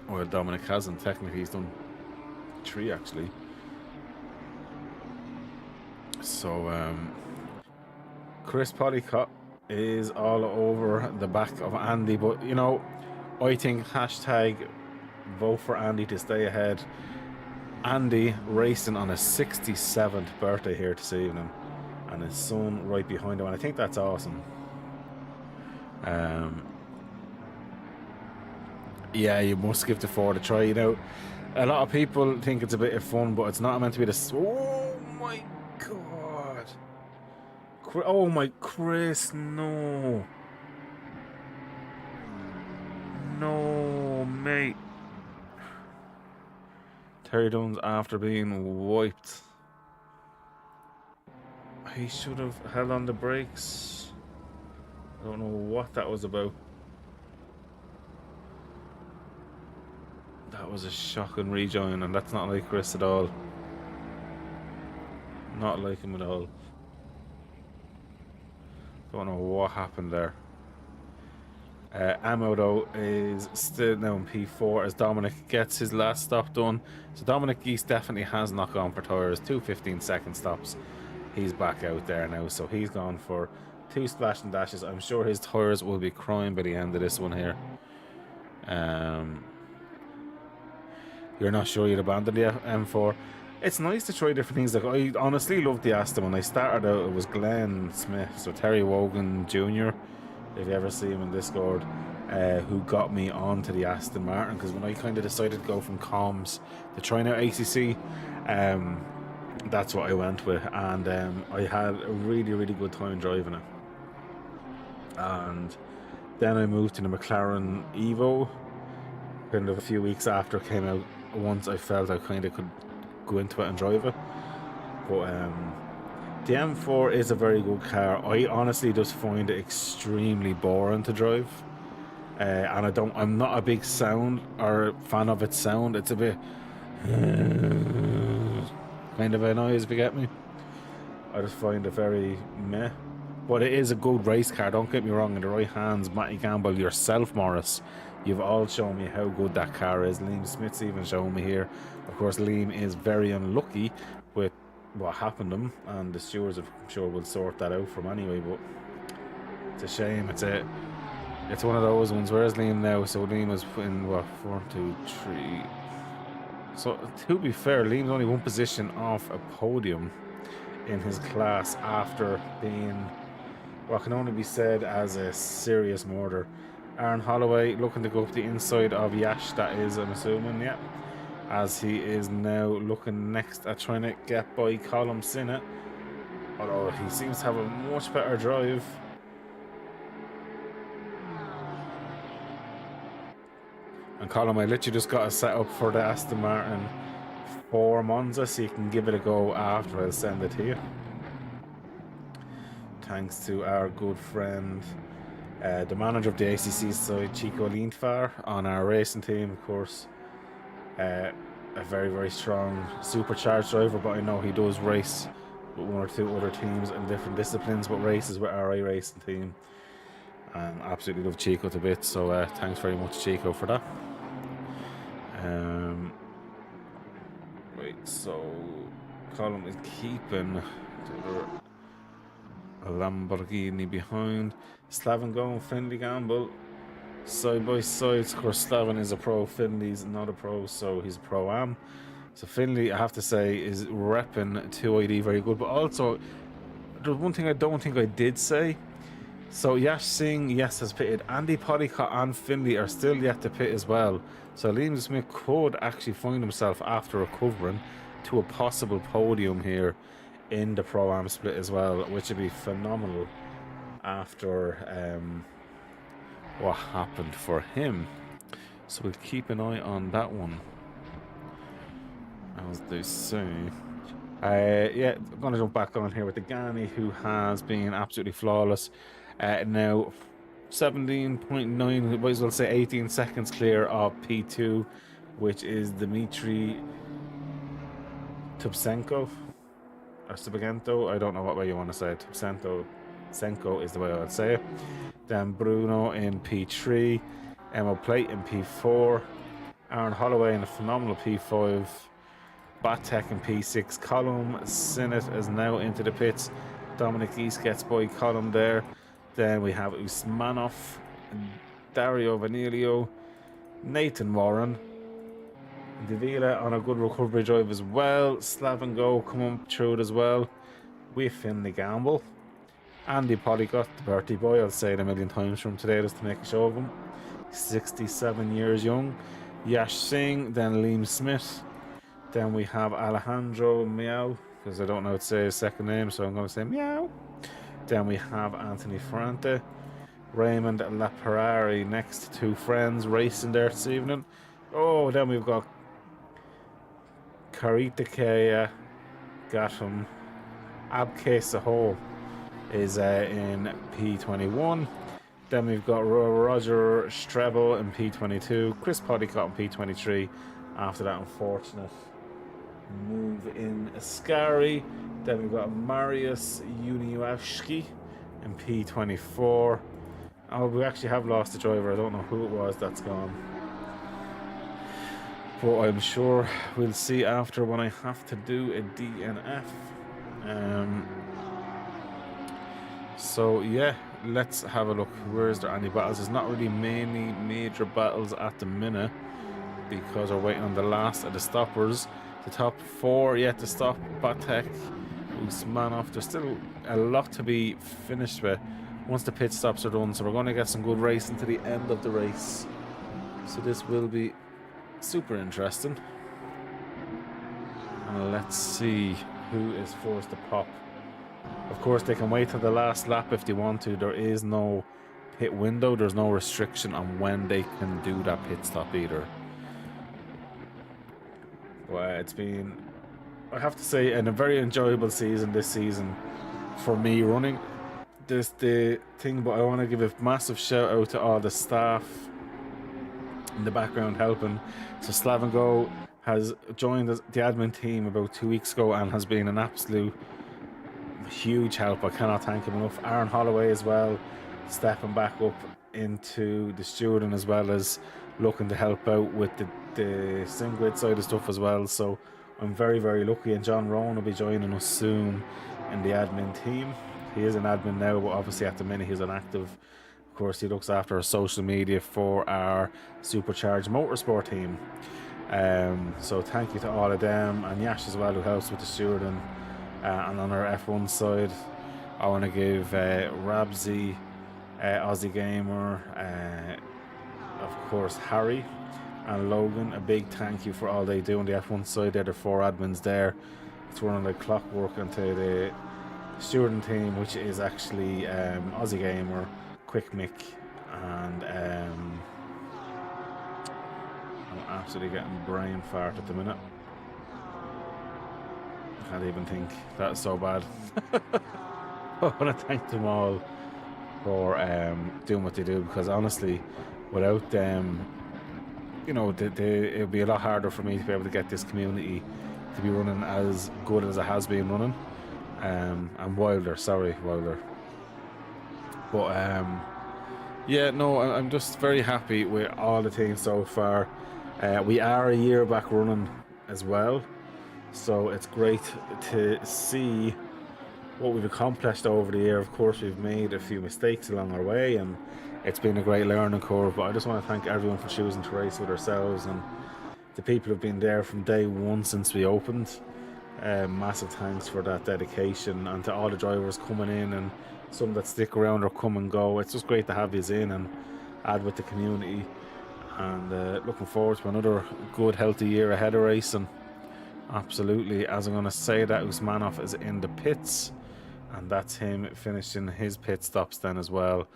well, Dominic hasn't. Technically he's done 3 actually. So Chris Polycott is all over the back of Andy, but you know, I think hashtag vote for Andy to stay ahead. Andy racing on his 67th birthday here this evening, and his son right behind him, and I think that's awesome. Yeah, you must give the Ford a try. You know, a lot of people think it's a bit of fun, but it's not meant to be this. Oh my god! Oh my Chris, no, no, mate. Terry Dunn's after being wiped. He should have held on the brakes. I don't know what that was about. That was a shocking rejoin, and that's not like Chris at all. Not like him at all. Don't know what happened there. Amo though is still now in P4 as Dominic gets his last stop done. So Dominic Geese definitely has not gone for tyres. 2 15-second stops. He's back out there now, so he's gone for 2 splash and dashes. I'm sure his tyres will be crying by the end of this one here. You're not sure you'd abandon the M4. It's nice to try different things. Like, I honestly loved the Aston. When I started out, it was Glenn Smith, so Terry Wogan Jr., if you ever see him in Discord, who got me onto the Aston Martin, because when I kind of decided to go from comms to trying out ACC, that's what I went with, and I had a really, really good time driving it. And then I moved to the McLaren Evo kind of a few weeks after it came out, once I felt I kind of could go into it and drive it. But the M4 is a very good car. I honestly just find it extremely boring to drive, and I'm not a big sound or fan of its sound. It's a bit kind of a noise, if you get me. I just find it very meh. But it is a good race car, don't get me wrong. In the right hands, Matty Gamble, yourself, Morris, you've all shown me how good that car is. Liam Smith's even shown me here. Of course, Liam is very unlucky with what happened to him, and the stewards, I'm sure, will sort that out for him anyway. But it's a shame. It's one of those ones. Where's Liam now? So Liam is in what, 4, 2, 3, So to be fair, Liam's only one position off a podium in his class after being what can only be said as a serious murder. Aaron Holloway looking to go up the inside of Yash, that is, I'm assuming, yeah. As he is now looking next at trying to get by Colm Sinnott. Although he seems to have a much better drive. And Colm, I literally just got a set up for the Aston Martin for Monza, so you can give it a go after I'll send it to you. Thanks to our good friend, the manager of the ACC side, Chico Lindfar, on our racing team, of course. A very, very strong supercharged driver, but I know he does race with one or two other teams in different disciplines, but races with our racing team. And absolutely love Chico to bits, so thanks very much, Chico, for that. Right, so Colm is keeping a Lamborghini behind. Slavin going Finley Gamble side by side. Of course, Slavin is a pro, Finley's not a pro, so he's a pro-am. So Finley, I have to say, is repping 2ID very good. But also, there's one thing I don't think I did say. So Yash Singh, yes, has pitted. Andy Polycott and Finley are still yet to pit as well. So Liam Smith could actually find himself, after recovering, to a possible podium here in the Pro-Am split as well, which would be phenomenal after what happened for him. So we'll keep an eye on that one, as they say. Yeah, I'm going to jump back on here with the Ghani, who has been absolutely flawless. Now 17.9, might as well say 18 seconds clear of P2, which is Dmitry Tubsenko or Subagento. I don't know what way you want to say it. Senko is the way I would say it. Then Bruno in P3, Emma Plate in P4, Aaron Holloway in a phenomenal P5, Batek in P6, Colm Sinnott is now into the pits. Dominic East gets by Colm there. Then we have Usmanov, Dario Vanilio, Nathan Warren, Davila on a good recovery drive as well. Slavin Go coming through it as well with Finley Gamble. Andy Polycott, the birthday boy, I'll say it a million times from today just to make a show of him. 67 years young. Yash Singh, then Liam Smith. Then we have Alejandro Miao, because I don't know how to say his second name, so I'm going to say Miao. Then we have Anthony Ferrante, Raymond Laparari next, two friends racing there this evening. Oh, then we've got Karitakea Gatum Abke Saho is in P21. Then we've got Roger Strebel in P22, Chris Polycott in P23 after that unfortunate move in Ascari. Then we've got Mariusz Uniaszewski in P24. Oh, we actually have lost the driver. I don't know who it was that's gone, but I'm sure we'll see after when I have to do a DNF. So yeah, let's have a look. Where's there any battles? There's not really many major battles at the minute because we're waiting on the last of the stoppers. The top four yet to stop. Batek, Usmanov. There's still a lot to be finished with once the pit stops are done. So we're going to get some good racing to the end of the race. So this will be super interesting. And let's see who is forced to pop. Of course, they can wait till the last lap if they want to. There is no pit window. There's no restriction on when they can do that pit stop either. Well, it's been, I have to say, a very enjoyable season this season for me running the thing. But I want to give a massive shout out to all the staff in the background helping. So Slavin Go has joined the admin team about 2 weeks ago and has been an absolute huge help. I cannot thank him enough. Aaron Holloway as well, stepping back up into the stewarding as well as looking to help out with the SimGrid side of stuff as well. So I'm very, very lucky, and John Rowan will be joining us soon in the admin team. He is an admin now, but obviously at the minute he's inactive. Of course, he looks after our social media for our Supercharged Motorsport team. So thank you to all of them, and Yash as well, who helps with the stewarding. And on our F1 side, I want to give Rabsy, Aussie Gamer, of course Harry and Logan a big thank you for all they do on the F1 side. They're the 4 admins there. It's running like clockwork into the stewarding team, which is actually Aussie Gamer, Quick Mick, and I'm absolutely getting brain fart at the minute. I can't even think. That's so bad. I want to thank them all for doing what they do, because honestly, without them, you know, it would be a lot harder for me to be able to get this community to be running as good as it has been running. And Wilder. But yeah, no, I'm just very happy with all the teams so far. We are a year back running as well, so it's great to see what we've accomplished over the year. Of course, we've made a few mistakes along our way, and it's been a great learning curve, but I just want to thank everyone for choosing to race with ourselves, and the people who've been there from day one since we opened. Massive thanks for that dedication, and to all the drivers coming in and some that stick around or come and go. It's just great to have you in and add with the community, and looking forward to another good healthy year ahead of racing. Absolutely. As I'm going to say that, Usmanov is in the pits, and that's him finishing his pit stops then as well.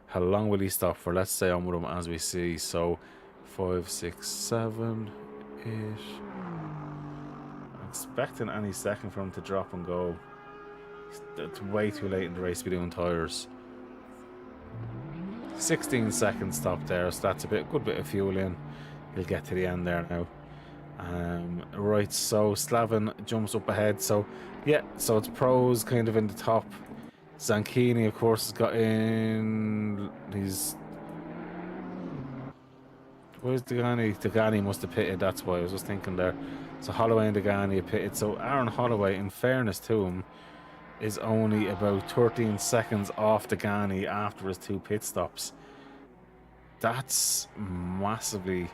How long will he stop for? Let's stay on with him as we see. So 5, 6, 7, 8. I'm expecting any second for him to drop and go. It's way too late in the race to be doing tyres. 16 seconds stop there, so that's a good bit of fuel in. He'll get to the end there now. Right, so Slavin jumps up ahead. So yeah, so it's pros kind of in the top. Zanchini, of course, has got in. Where's Degani? Degani must have pitted, that's why I was just thinking there. So Holloway and Degani have pitted. So Aaron Holloway, in fairness to him, is only about 13 seconds off Degani after his 2 pit stops. That's massively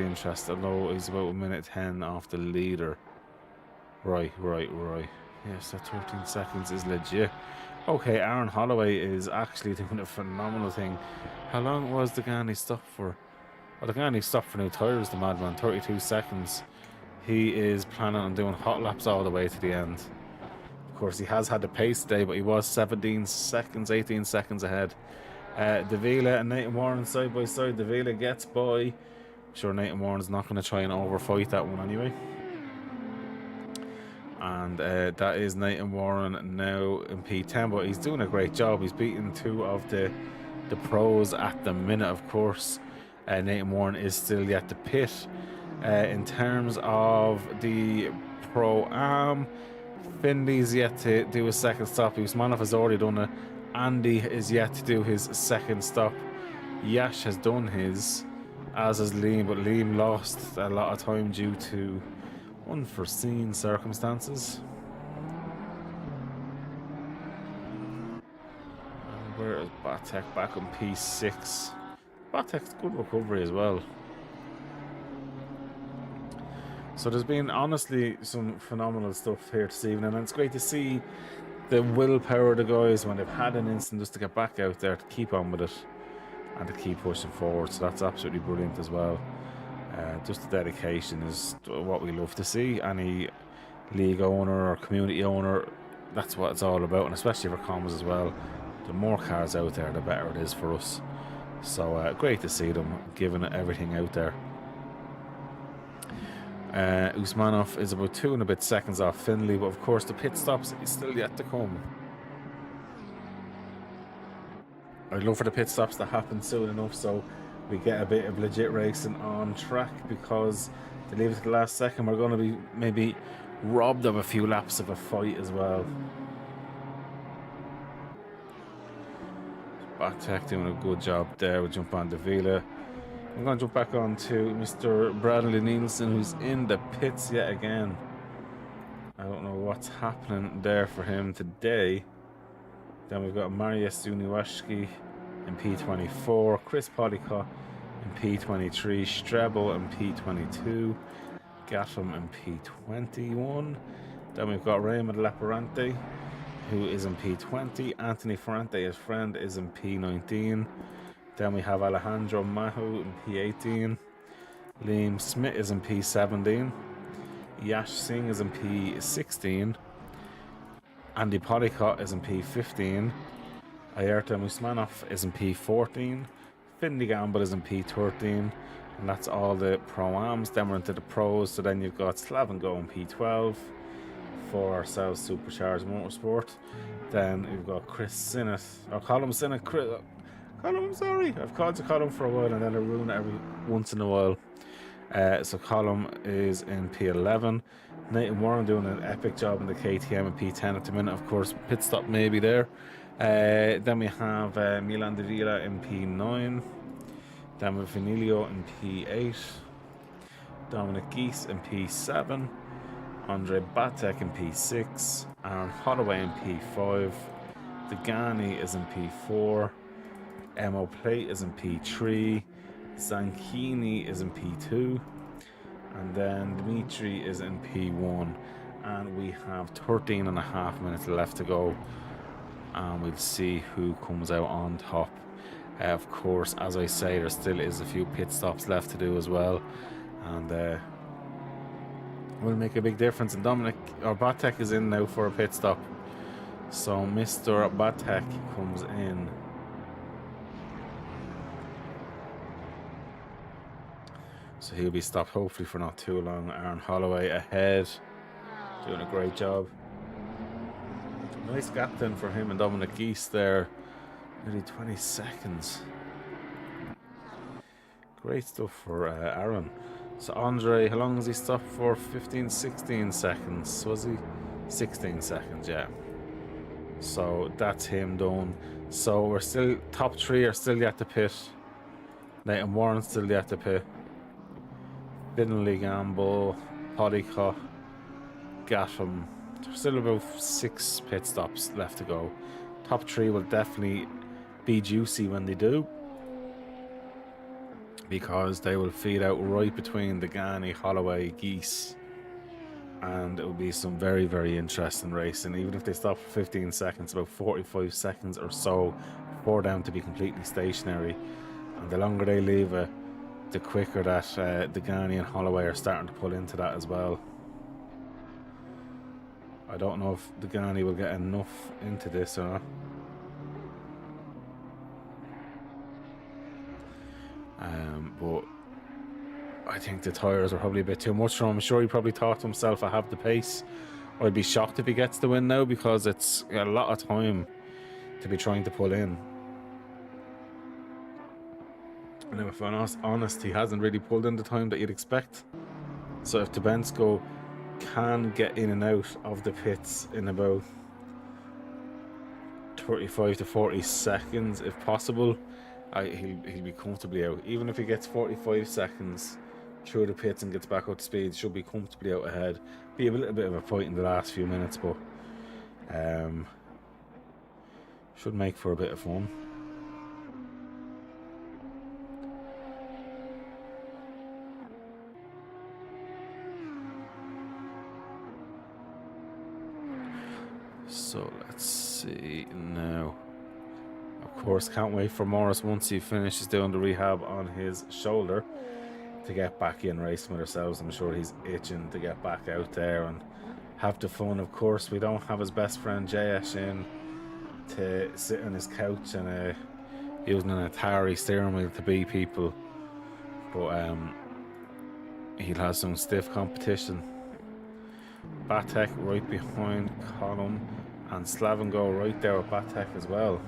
interesting. Although he's about 1:10 off the leader. Right. Yes, that 13 seconds is legit. Okay, Aaron Holloway is actually doing a phenomenal thing. How long was Degani stopped for? Well, Degani stopped for new tyres, the madman. 32 seconds. He is planning on doing hot laps all the way to the end. Of course, he has had the pace today, but he was 17 seconds, 18 seconds ahead. Davila and Nathan Warren side by side. Davila gets by. I'm sure Nathan Warren's not going to try and overfight that one anyway. And that is Nathan Warren now in P10, but he's doing a great job. He's beaten 2 of the pros at the minute, of course. Nathan Warren is still yet to pit. In terms of the Pro-Am, Finley's yet to do his second stop. Usmanov has already done it. Andy is yet to do his second stop. Yash has done his, as has Liam, but Liam lost a lot of time due to unforeseen circumstances. Where is Batek? Back on P6. Batek's good recovery as well. So there's been honestly some phenomenal stuff here this evening, and it's great to see the willpower of the guys when they've had an instant just to get back out there, to keep on with it and to keep pushing forward. So that's absolutely brilliant as well. Just the dedication is what we love to see. Any league owner or community owner, that's what it's all about, and especially for comms as well. The more cars out there, the better it is for us. So great to see them giving it everything out there. Usmanov is about 2 and a bit seconds off Finley, but of course the pit stops is still yet to come. I'd love for the pit stops to happen soon enough so we get a bit of legit racing on track, because to leave it to the last second, we're going to be maybe robbed of a few laps of a fight as well. Batek doing a good job there. We'll jump on Davila. I'm going to jump back on to Mr. Bradley Nielsen, who's in the pits yet again. I don't know what's happening there for him today. Then we've got Mariusz Uniwaszki in P24, Chris Policott in P23, Strebel in P22, Gatham in P21. Then we've got Raymond Laparante, who is in P20. Anthony Ferrante, his friend, is in P19. Then we have Alejandro Mahu in P18. Liam Smith is in P17. Yash Singh is in P16. Andy Polycott is in P15. Ayerta Musmanov is in P14. Finley Gamble is in P13. And that's all the Pro-Ams. Then we're into the pros. So then you've got Slaven Go in P12 for ourselves, Supercharged Motorsport. Then we've got Chris Sinnott, or Colin Sinnott. Colin, I'm sorry. I've called you Colin for a while and then I ruin it every once in a while. So Colin is in P11. Nathan Warren doing an epic job in the KTM and P10 at the minute. Of course, pit stop maybe there. Then we have Milan De Villa in P9. Then we have Vinilio in P8. Dominic Geese in P7. Andre Batek in P6. Aaron Holloway in P5. Degani is in P4. Emo Plate is in P3. Zanchini is in P2. And then Dimitri is in P1. And we have 13 and a half minutes left to go. And we'll see who comes out on top. Of course, as I say, there still is a few pit stops left to do as well. And will make a big difference. And Batek is in now for a pit stop. So Mr. Batek comes in. So he'll be stopped hopefully for not too long. Aaron Holloway ahead, doing a great job. Nice gap then for him and Dominic Geese there. Nearly 20 seconds. Great stuff for Aaron. So Andre, how long has he stopped for? 15, 16 seconds. Was he? 16 seconds, yeah. So that's him done. So we're still, top three are still yet to pit. Nathan Warren's still yet to pit. Finley Gamble, Polycott, Gatham. There's still about 6 pit stops left to go. Top three will definitely be juicy when they do, because they will feed out right between Degani, Holloway, Geese, and it will be some very, very interesting racing. Even if they stop for 15 seconds, about 45 seconds or so for them to be completely stationary, and the longer they leave it, the quicker that Degani and Holloway are starting to pull into that as well. I don't know if Degani will get enough into this or not. But I think the tyres are probably a bit too much for him. I'm sure he probably thought to himself, I have the pace. I'd be shocked if he gets the win now, because it's a lot of time to be trying to pull in. And if I'm honest, he hasn't really pulled in the time that you'd expect. So if Tabensko can get in and out of the pits in about 35 to 40 seconds, if possible, he'll be comfortably out. Even if he gets 45 seconds through the pits and gets back up to speed, should be comfortably out ahead. Be a little bit of a fight in the last few minutes, but should make for a bit of fun. So let's see now. Of course, can't wait for Morris once he finishes doing the rehab on his shoulder to get back in racing with ourselves. I'm sure he's itching to get back out there and have the fun. Of course, we don't have his best friend Jayesh in to sit on his couch and using an Atari steering wheel to beat people, but he'll have some stiff competition. Batek right behind Column, and Slaven Go right there with Batek as well.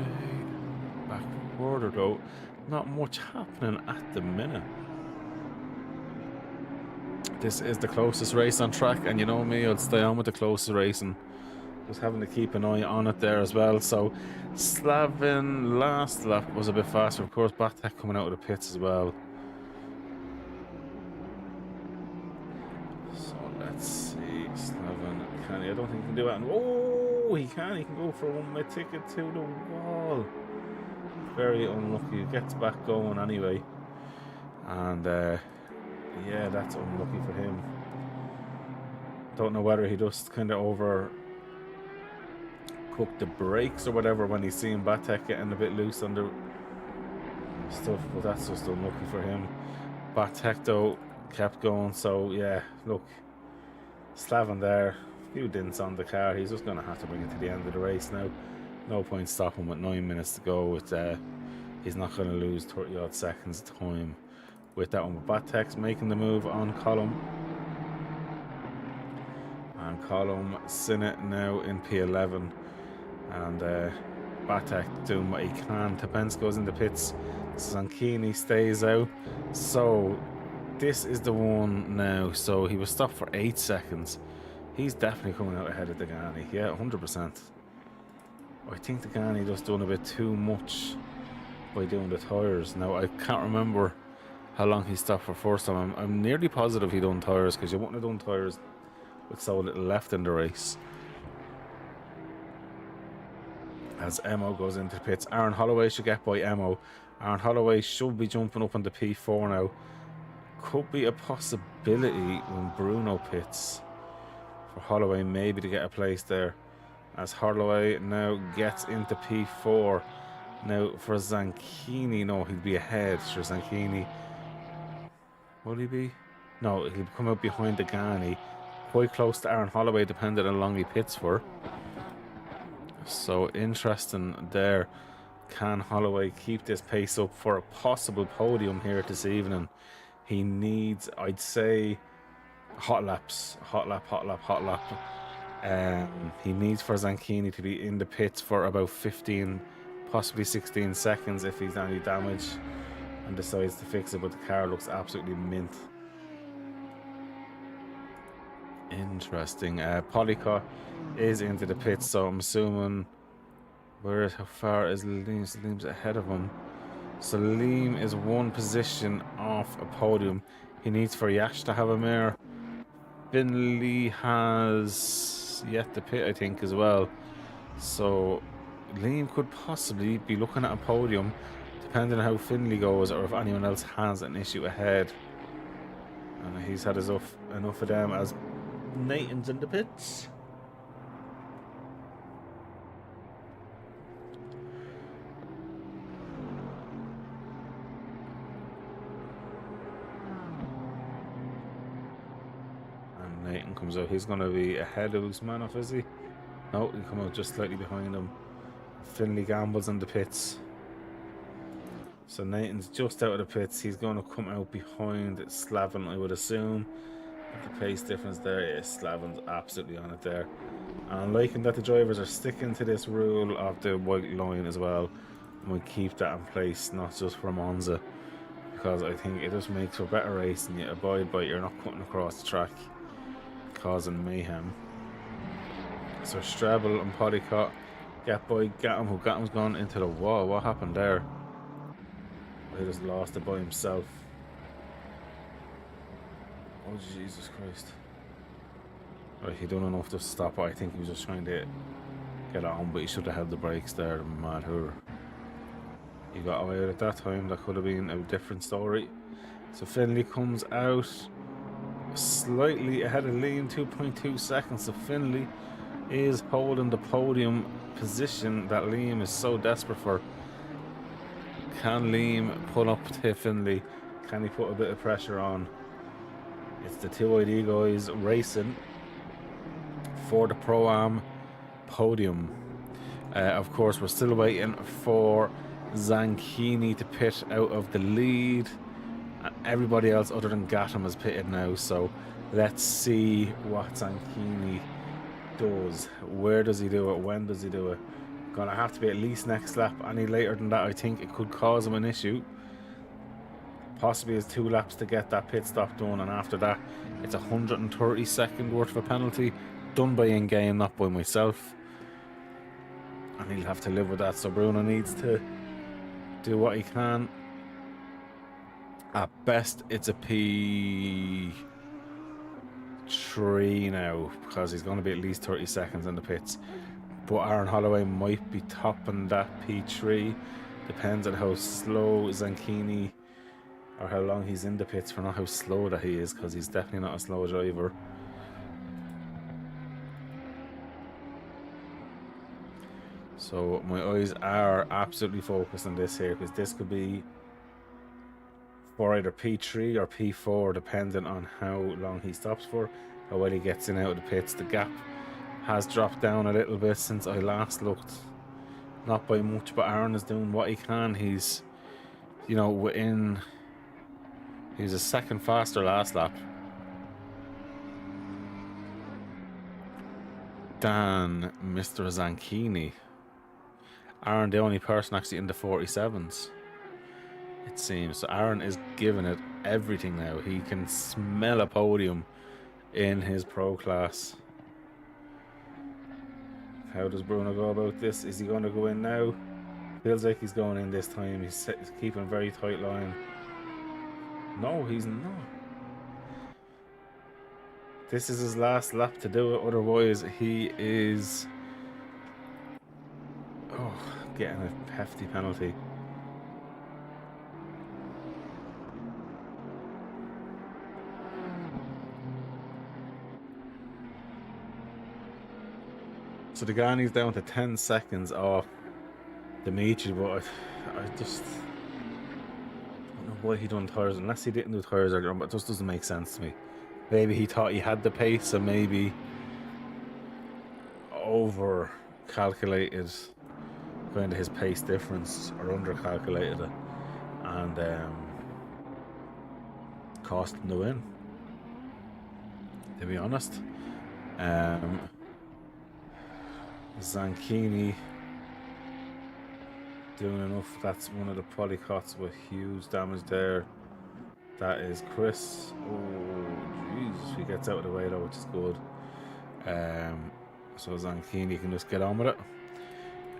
Okay, back border though, not much happening at the minute. This is the closest race on track, and you know me, I'll stay on with the closest racing Just having to keep an eye on it there as well. So Slavin last lap was a bit faster. Of course, Batek coming out of the pits as well. So let's see. Slavin, can he? I don't think he can do it. Oh, he can. He can go for a one-way ticket to the wall. Very unlucky. He gets back going anyway. And yeah, that's unlucky for him. Don't know whether he just kind of over cooked the brakes or whatever when he's seeing Batek getting a bit loose on the stuff, but that's just unlucky for him. Batek though kept going, so yeah, look, Slavin there, a few dents on the car. He's just going to have to bring it to the end of the race now. No point stopping with 9 minutes to go. With he's not going to lose 30 odd seconds of time with that one. But Batek's making the move on Column. And Column Sinnott now in P11. And Batek doing what he can. Tapens goes in the pits. Zanchini stays out. So this is the one now. So he was stopped for 8 seconds. He's definitely coming out ahead of Degani. Yeah, 100%. I think Degani just done a bit too much by doing the tyres. Now I can't remember how long he stopped for first time. I'm nearly positive he done tyres, because you wouldn't have done tyres with so little left in the race. As Emo goes into the pits, Aaron Holloway should get by Emo. Aaron Holloway should be jumping up on the P4 now. Could be a possibility when Bruno pits for Holloway maybe to get a place there. As Holloway now gets into P4. Now for Zanchini, no, he'd be ahead. Sure, Zanchini. Will he be? No, he'll come out behind Degani. Quite close to Aaron Holloway, depending on how long he pits for. So interesting there. Can Holloway keep this pace up for a possible podium here this evening? He needs, I'd say, hot laps. Hot lap. He needs for Zanchini to be in the pits for about 15, possibly 16 seconds if he's any damage and decides to fix it, but the car looks absolutely mint. Interesting. Polycott is into the pits, so I'm assuming how far is Liam? Liam's ahead of him. So Liam is one position off a podium. He needs for Yash to have a mare. Finley has yet to pit, I think, as well. So Liam could possibly be looking at a podium, depending on how Finley goes or if anyone else has an issue ahead. And he's had enough of them as Nathan's in the pits. And Nathan comes out. He's going to be ahead of Usmanov, is he? No, he'll come out just slightly behind him. Finley gambles in the pits. So Nathan's just out of the pits. He's going to come out behind Slavin, I would assume. The pace difference there, yeah, Slavin's absolutely on it there. And I'm liking that the drivers are sticking to this rule of the white line as well. And we keep that in place, not just for Monza, because I think it just makes for better racing. You abide by it, you're not cutting across the track, causing mayhem. So Strebel and Polycott get by Gattam, who Gattam's gone into the wall. What happened there? He just lost it by himself. Oh, Jesus Christ. Right, he done enough to stop it. I think he was just trying to get on, but he should have held the brakes there. Mad hooer. He got away at that time. That could have been a different story. So Finley comes out slightly ahead of Liam, 2.2 seconds. So Finley is holding the podium position that Liam is so desperate for. Can Liam pull up to Finley? Can he put a bit of pressure on? It's the two ID guys racing for the Pro-Am podium. Of course, we're still waiting for Zanchini to pit out of the lead. And everybody else other than Gattam has pitted now. So let's see what Zanchini does. Where does he do it? When does he do it? Gonna have to be at least next lap. Any later than that, I think it could cause him an issue. Possibly has 2 laps to get that pit stop done, and after that it's 130 second worth of a penalty done by in-game, not by myself. and he'll have to live with that. So Bruno needs to do what he can. At best, it's a P3 now, because he's going to be at least 30 seconds in the pits. But Aaron Holloway might be topping that P3. Depends on how slow Zanchini, or how long he's in the pits, for not how slow that he is, because he's definitely not a slow driver. So my eyes are absolutely focused on this here, because this could be for either P3 or P4, depending on how long he stops for, how well he gets in and out of the pits. The gap has dropped down a little bit since I last looked. Not by much, but Aaron is doing what he can. He's, you know, within... He was a second faster last lap than Mr. Zanchini. Aaron, the only person actually in the 47s, it seems. So Aaron is giving it everything now. He can smell a podium in his pro class. How does Bruno go about this? Is he going to go in now? Feels like he's going in this time. He's keeping a very tight line. No, he's not. This is his last lap to do it. Otherwise, he is... Oh, getting a hefty penalty. So the Gani's down to 10 seconds off Dimitri, but I just don't know why he done tyres, unless he didn't do tyres earlier on, but it just doesn't make sense to me. Maybe he thought he had the pace, and maybe over calculated kind of his pace difference, or under calculated it, and cost him the win, to be honest. Zanchini doing enough. That's one of the polycots with huge damage there. That is Chris. Oh, Jesus, he gets out of the way though, which is good. So Zanchini can just get on with it.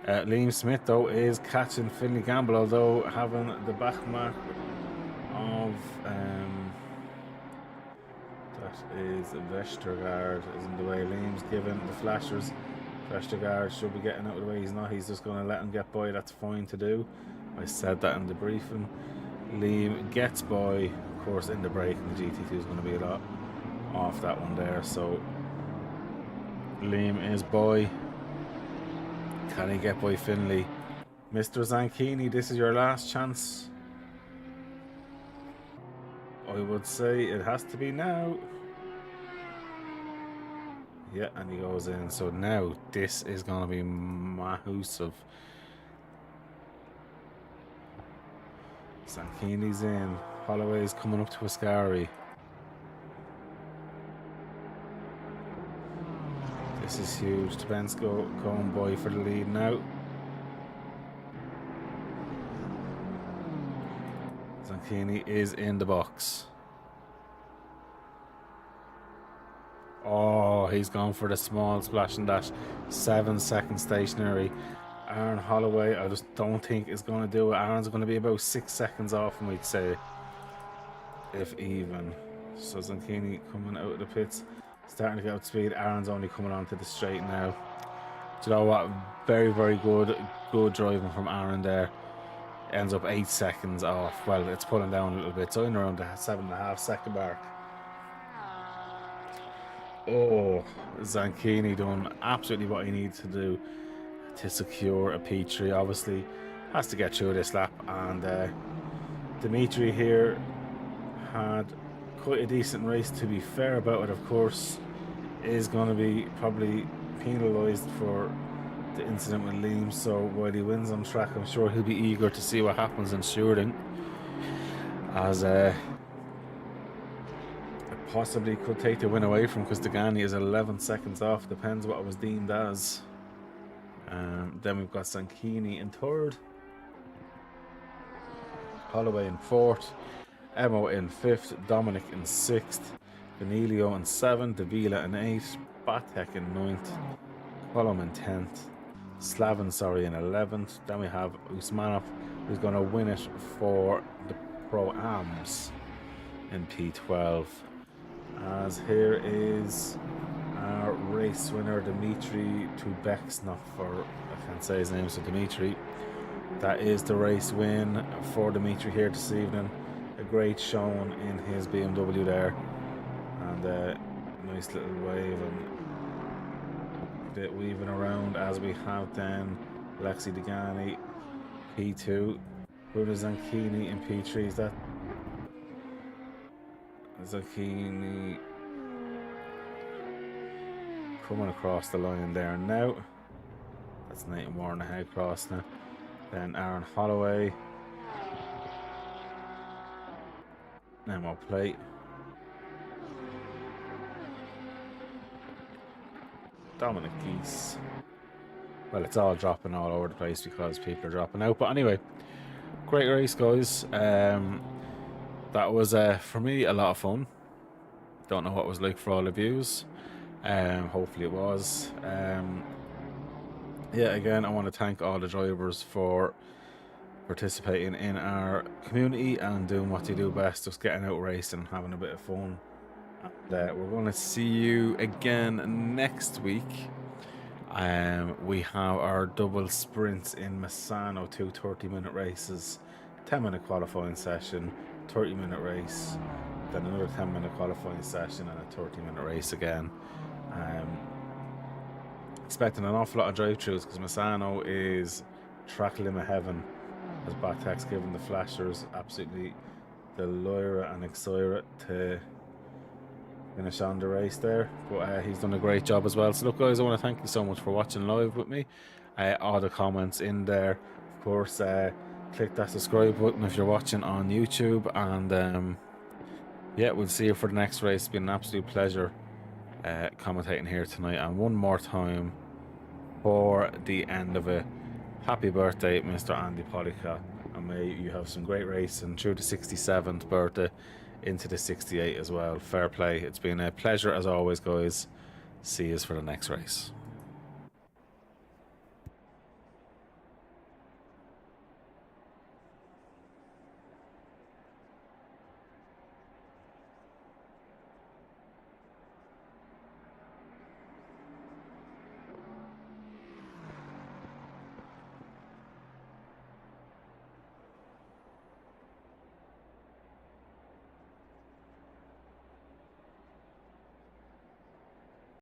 Liam Smith though is catching Finley Gamble, although having the back mark of that is Vestergaard is in the way. Liam's giving the flashers. Vestergaard should be getting out of the way. He's not. He's just going to let him get by. That's fine to do. I said that in the briefing. Liam gets by. Of course, in the braking, the GT2 is going to be a lot off that one there. So Liam is by. Can he get by Finley? Mr. Zanchini, this is your last chance. I would say it has to be now. Yeah, and he goes in. So now this is going to be massive. Zanchini's in. Holloway's coming up to Ascari. This is huge. Tabensko going by for the lead now. Zanchini is in the box. Oh, he's gone for the small splash and dash. 7 seconds stationary. Aaron Holloway, I just don't think is going to do it. Aaron's going to be about 6 seconds off, I'd say, if even. So Zanchini coming out of the pits, starting to get up to speed. Aaron's only coming onto the straight now. Do you know what? Very, very good driving from Aaron there. Ends up 8 seconds off. Well, it's pulling down a little bit, so in around the 7.5 second mark. Oh, Zanchini doing absolutely what he needs to do to secure a P3. Obviously, has to get through this lap, and Dimitri here had quite a decent race, to be fair about it. Of course, is going to be probably penalised for the incident with Liam, so while he wins on track, I'm sure he'll be eager to see what happens in shooting, as possibly could take the win away from, because Degani is 11 seconds off. Depends what it was deemed as. Then we've got Zanchini in third, Holloway in fourth, Emo in fifth, Dominic in sixth, Benilio in seventh, Davila in eighth, Batek in ninth, Cullum in 10th, Slavin, sorry, in 11th. Then we have Usmanov, who's going to win it for the Pro-Ams in P12. As here is our race winner, Dmitry Tubeksnov, or I can't say his name, so Dmitry. That is the race win for Dmitry here this evening. A great showing in his BMW there, and a nice little wave and bit weaving around as we have then Alexei Degani P2, Bruno Zanchini in P3. Is that Zanchini coming across the line there now? That's Nathan Warren ahead across now. Then Aaron Holloway. Nemo plate. Dominic Geese. Well, it's all dropping all over the place because people are dropping out. But anyway, great race, guys. That was, for me, a lot of fun. Don't know what it was like for all the views. Hopefully it was. Yeah, again, I want to thank all the drivers for participating in our community and doing what they do best, just getting out racing and having a bit of fun. And we're going to see you again next week. We have our double sprints in Misano, 2 30-minute races, 10-minute qualifying session, 30-minute race, then another 10-minute qualifying session and a 30-minute race again. Expecting an awful lot of drive-throughs because Misano is track limit heaven, as Batek's given the flashers absolutely the Lyra and Exira to finish on the race there. But he's done a great job as well. So look, guys, I want to thank you so much for watching live with me. All the comments in there, of course. Click that subscribe button if you're watching on YouTube, and yeah, we'll see you for the next race. It's been an absolute pleasure commentating here tonight. And one more time for the end of it, happy birthday, Mr. Andy Polycott, and may you have some great racing through the 67th birthday into the 68 as well. Fair play. It's been a pleasure as always, guys. See you for the next race.